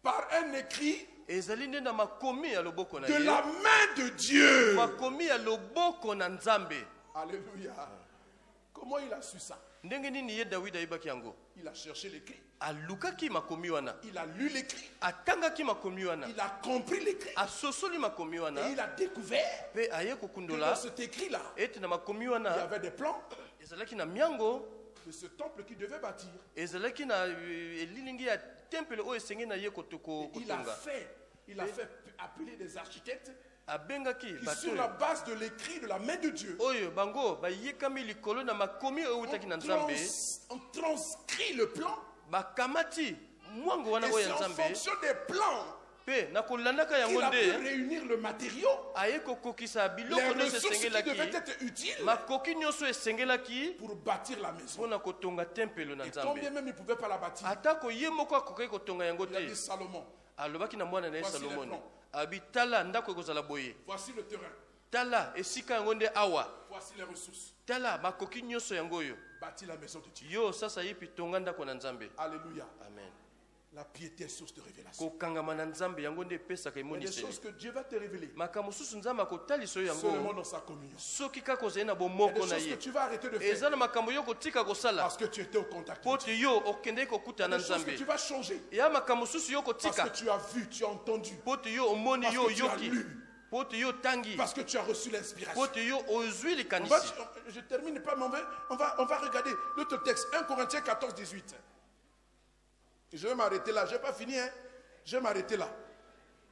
Par un écrit Ezali nde na makomi ya loboko na de ye. la main de Dieu. Makomi ya loboko na Nzambe. Alléluia. Comment il a su ça? ndenge nini ye David ayebaki yango? Il a cherché l'écrit. Alukaki makomi wana. Il a lu l'écrit. Atangaki makomi wana. Il a compris l'écrit. Asosoli makomi wana. Et il a découvert Pe aye que kokundola. dans cet écrit-là, Ete na makomi il y wana. avait des plans Ezalaki na miango. de ce temple qu'il devait bâtir. Ezalaki na lilingi ya temple o esenge na ye kotoko Il a kotonga. fait appeler des architectes Abengaki qui, sur la base de l'écrit de la main de Dieu, oyo bango bayekami likolo na makomi oyo utaki na Nzambe. on transcrit le plan. Bakamati mwango wana Et oyo c'est ya en Nzambe. fonction des plans Pe na kolandaka qu'il yango a pu nde réunir le matériau, aye kokokisa les biloko nyonso ressources qui esengelaki. devaient être utiles Makoki nyonso esengelaki pour bâtir la maison. mpona kotonga tempelo na Et quand bien Nzambe. même il ne pouvait pas la bâtir, Atako ye moko akoki kotonga yango il a dit te. Salomon, Alobaki na mwana na ye Voici les Salomoni. plans. Abi tala ndako ekozala boye. voici le terrain, Tala esika yango nde awa. voici les ressources. Tala makoki nyonso yango oyo. Bâtir la maison de Dieu. Yo sasa yipi tonga ndako na Nzambe. Alléluia. Amen. La piété est source de révélation. Kokangama na Nzambe yango nde epesaka Il y a des choses emoniseli. que Dieu va te révéler Makambo susu Nzambe akotalisa oyo seulement yango. dans sa communion. Soki kaka ozali na Il y a des bomoko na choses que ye. tu vas arrêter de Eza faire na makambo yo kotika kosala. parce que tu étais au contact. Po de te Dieu. yo okendeki kokuta Il y na a des choses que Nzambe. tu vas changer Ya makambo susu yo parce kotika. que tu as vu, tu as entendu, Po te yo omoni Parce yo que tu as yoki. lu. Po te yo tangi. parce que tu as reçu l'inspiration. Po te yo ozwi On va- likanisi. Je termine pas, mais on va regarder l'autre texte, 1 Corinthiens 14, 18. Je vais m'arrêter là, je n'ai pas fini, hein. Je vais m'arrêter là.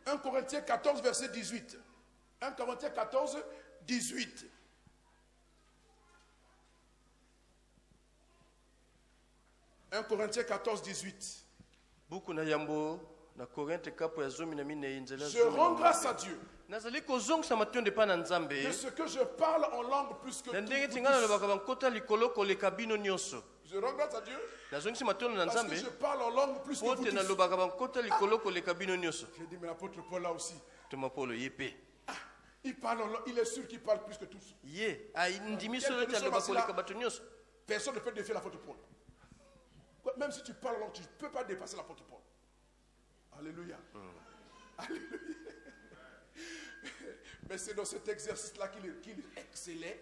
1 Corinthiens 14, verset 18. 1 Corinthiens 14, 18. « 1 Corinthiens 14, 18. Buku na yambo na Korinte kapo ya zomi na mine inzela Je rends grâce à Dieu nazali kozongisa matonde pa na Nzambe. de ce que je parle en langue plus que Na ndenge tout. tingana lobaka bankota likolo koleka bino nyonso. Je rends grâce à Dieu Nazongisi matonde na parce que Nzambe. je parle en langue plus que vous Pote na tous. lobaka bankota likolo koleka bino nyonso. J'ai dit, mais l'apôtre Paul là aussi, Toma Paulo yepe. il parle en langue, il est sûr qu'il parle plus que tous. Ye ai ndimi solo te lobaka koleka bato nyonso. Personne ne peut défier l'apôtre Paul. Quoi, même si tu parles en langue, tu ne peux pas dépasser l'apôtre Paul. Alléluia. Alléluia. Mais c'est dans cet exercice-là qu'il excellait.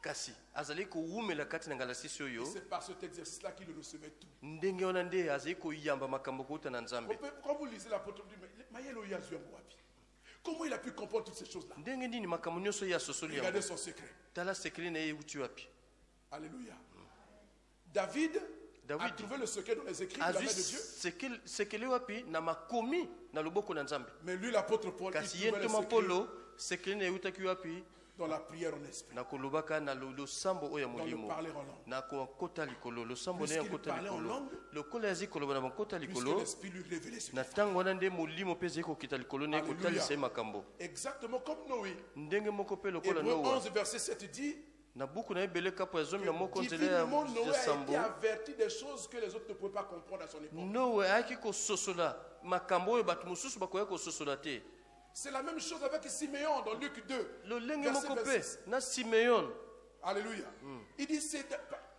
Kasi azali kowumela kati na ngalasisi Et oyo. c'est par cet exercice-là qu'il recevait tout. Ndenge wana nde azali koyamba makambo kouta na Nzambe. Quand vous lisez l'apôtre, vous dites, mais Mayelo Yazou Wapi, comment il a pu comprendre toutes ces choses-là? Ndenge nini makambo nyonso ya sosoli Regardez yango. son secret. Tala sekeli na ye uti wapi. Alléluia. David a David trouvé le secret dans les écrits de la main azwi de Dieu. sekeli wapi na makomi na loboko na Nzambe. Mais lui, l'apôtre Paul, il Kasi ye trouvait le ntoma secret Polo sekeli na ye utaki wapi dans la prière en esprit, na kolobaka na losambo oyo ya dans le molimo. parler en langue. Na kokota likolo losambo na ye Puisqu'il kota parlait en likolo. langue, Lokola yazali koloba na bakota Puisque likolo. l'esprit lui révélait ce Na qu'il ntango wana nde molimo mpe ezali kokita likolo na ye Alléluia. kotalisa ye makambo. Exactement comme Noé. Ndenge moko mpe lokola Hébreu Noa. 11, verset 7 dit Na buku na ebele kapo ya zomi na moko que nzela ya divinement Noé a sambo. été averti des choses que les autres ne pouvaient pas comprendre à son époque. Noe ayaki kososola makambo oyo bato mosusu bakoya kososola te. C'est la même chose avec Siméon dans Luc 2. Lolenge verset moko mpe 26. na Simeon. Alléluia. Il dit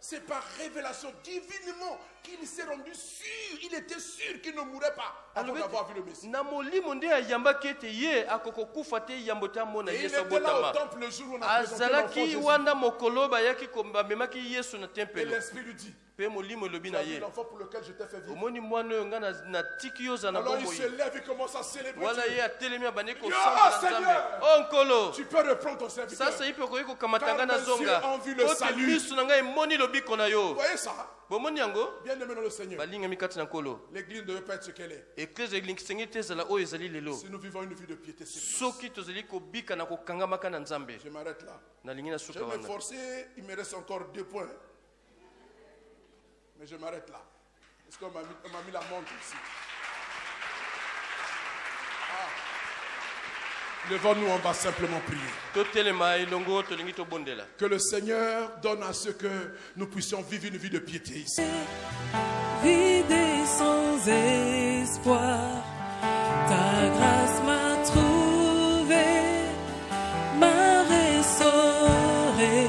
c'est par révélation divinement qu'il s'est rendu sûr, il était sûr qu'il ne mourrait pas avant Alobi d'avoir vu le Messie. na molimo nde ayambaki ete ye akokokufa te yambo te amona Et il Yesu était là au abotama. temple le jour où on a présenté l'enfant Azalaki Jésus. wana mokolo bayaki bamemaki Yesu na Et tempelo. l'esprit lui dit, Mpe molimo elobi tu na as vu ye. l'enfant pour lequel je t'ai fait vivre. Omoni mwana oyo nga natiki yo za na Alors il bomoi. se lève, il commence à célébrer. Wana Dieu. ye atelemi abandi Yo, kosamba na Seigneur! Nzambe. Oh nkolo. Tu peux reprendre ton serviteur. Sasa ipe okoki kokamata nga Car na mes yeux zonga. ont vu le Ote salut. miso na ngai emoni lobiko na Vous yo. voyez ça? Bomoni yango Bien aimé dans le Seigneur. balingami kati na nkolo. L'église ne devait pas être ce qu'elle est. Eklese esengi te ezala oyo ezali lelo. Si nous vivons une vie de piété, c'est Soki tozali kobika na kokangamaka na Nzambe. Je m'arrête là. Nalingi na Je suka vais me wana. forcer, il me reste encore 2 points. Mais je m'arrête là. Parce qu'on m'a mis la montre ici. Levons-nous, on va simplement prier. Totelema elongo tolingi tobondela. Que le Seigneur donne à ce que nous puissions vivre une vie de piété ici. Vide et sans espoir, ta grâce m'a trouvé, m'a restauré.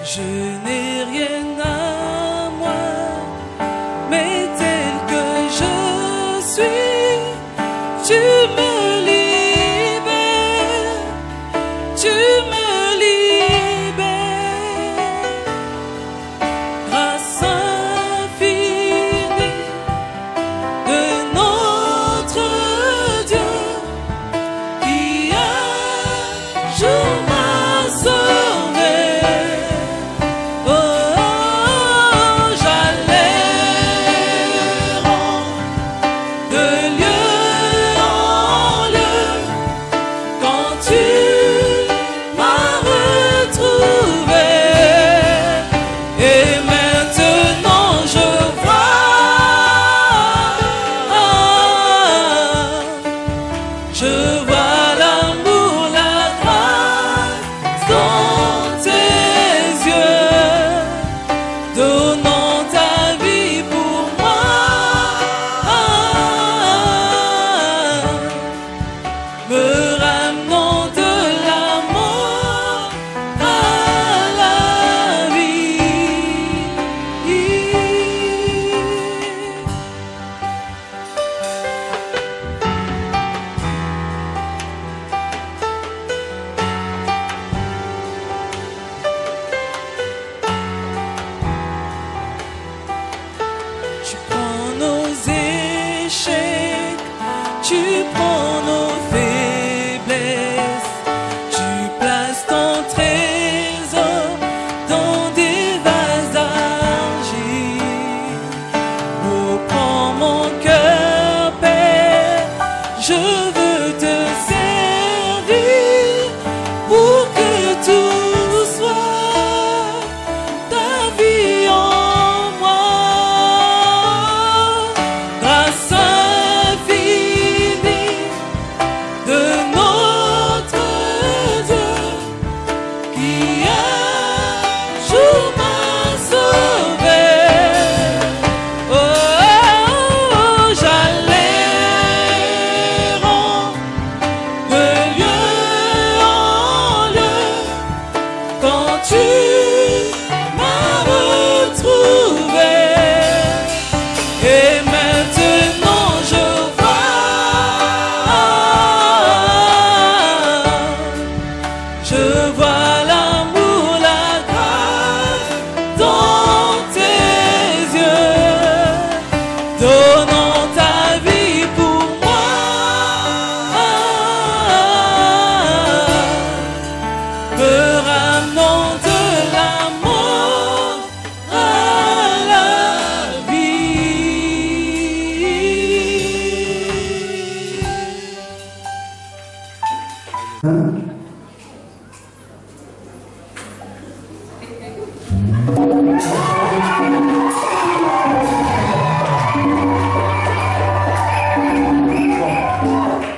Je n'ai rien à moi, mais tel que je suis, tu me libères, tu me libères.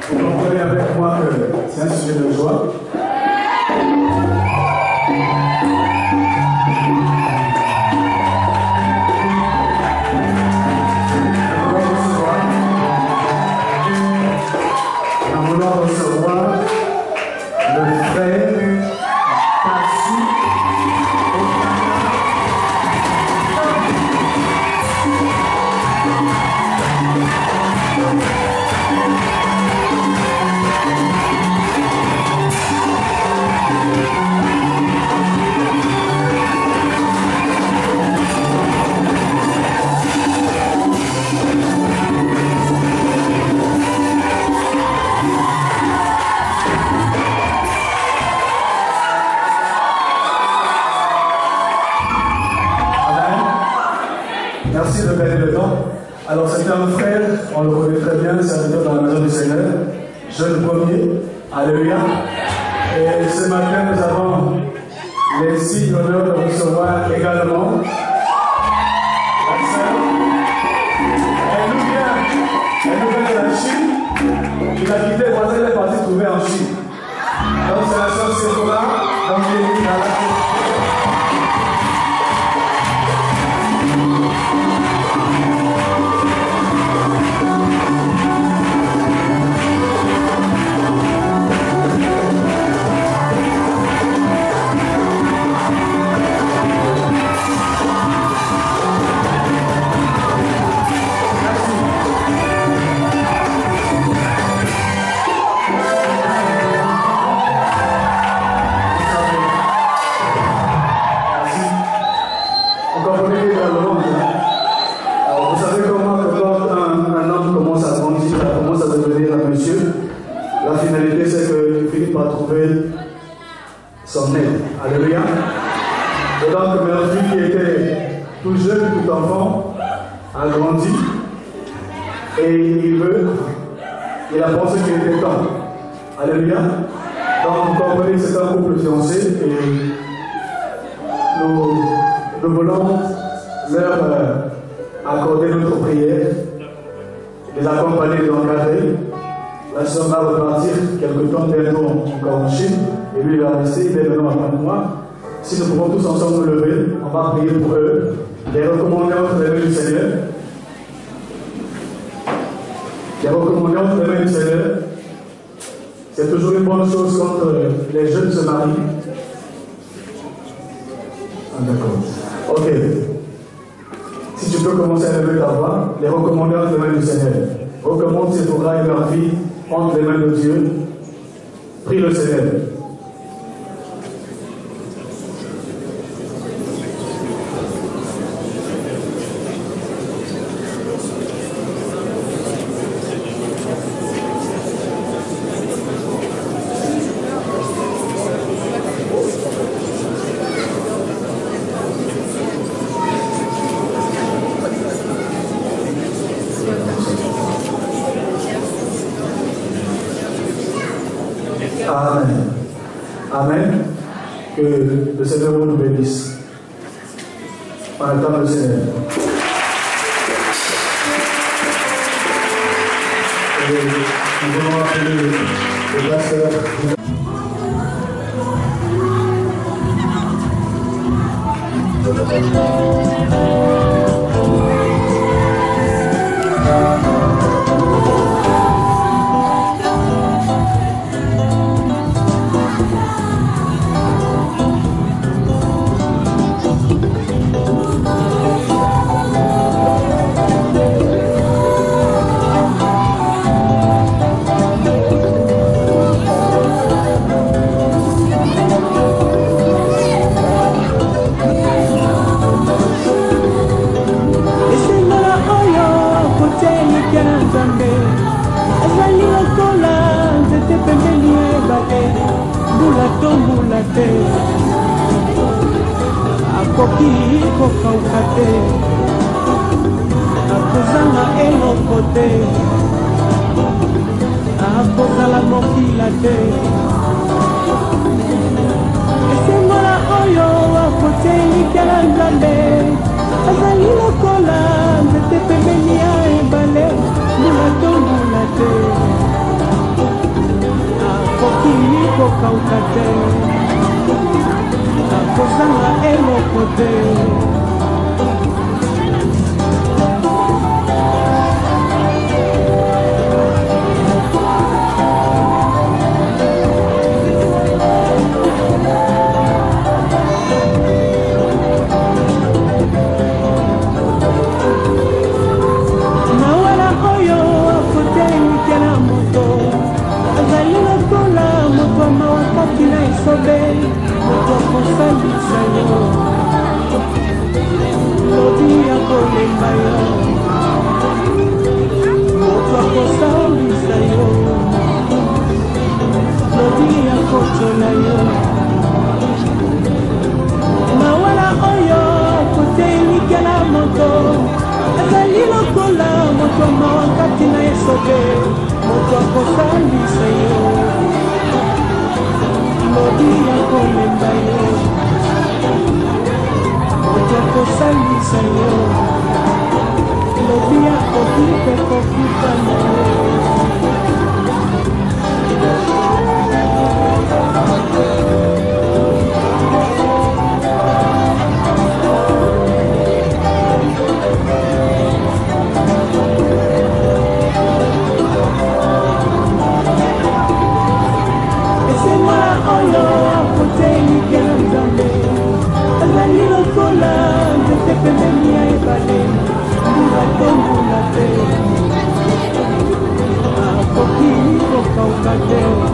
Vous comprenez avec moi que c'est un sujet de joie. Nous voulons recevoir le frère Kassi. Merci de gagner le temps. Alors c'est un frère, on le connaît très bien, serviteur dans la maison du Seigneur, jeune premier, alléluia. Et ce matin nous avons l'insigne l'honneur de recevoir également la sœur. Elle nous vient de la Chine. Il a quitté le voisin, elle est partie trouver en Chine. Donc c'est la sœur Sephora, donc il est venu à la Chine. La finalité, c'est qu'il finit par trouver son aide. Alléluia. Et donc, Murphy, qui était tout jeune, tout enfant, a grandi. Et il a pensé qu'il était temps. Alléluia. Donc, vous comprenez que c'est un couple fiancé. Et nous voulons leur accorder notre prière, les accompagner et l'encadrer. La sœur va repartir quelque temps bientôt encore en Chine, et lui il va rester, il est maintenant après moi. Si nous pouvons tous ensemble nous lever, on va prier pour eux, les recommander entre les mains du Seigneur. Les recommander entre les mains du Seigneur. C'est toujours une bonne chose quand les jeunes se marient. Ah, d'accord. Ok. Si tu peux commencer à lever ta voix, les recommander entre les mains du Seigneur. Recommande Sephora et leur fille entre les mains de Dieu. Prie le Seigneur. Amen. Amen. Que le Seigneur nous bénisse. On attend le Seigneur. Et nous allons appeler le pasteur. akoki kokauka te akozanga eloko te akozala mokila te kokauka te nakozanga eloko te Thank you.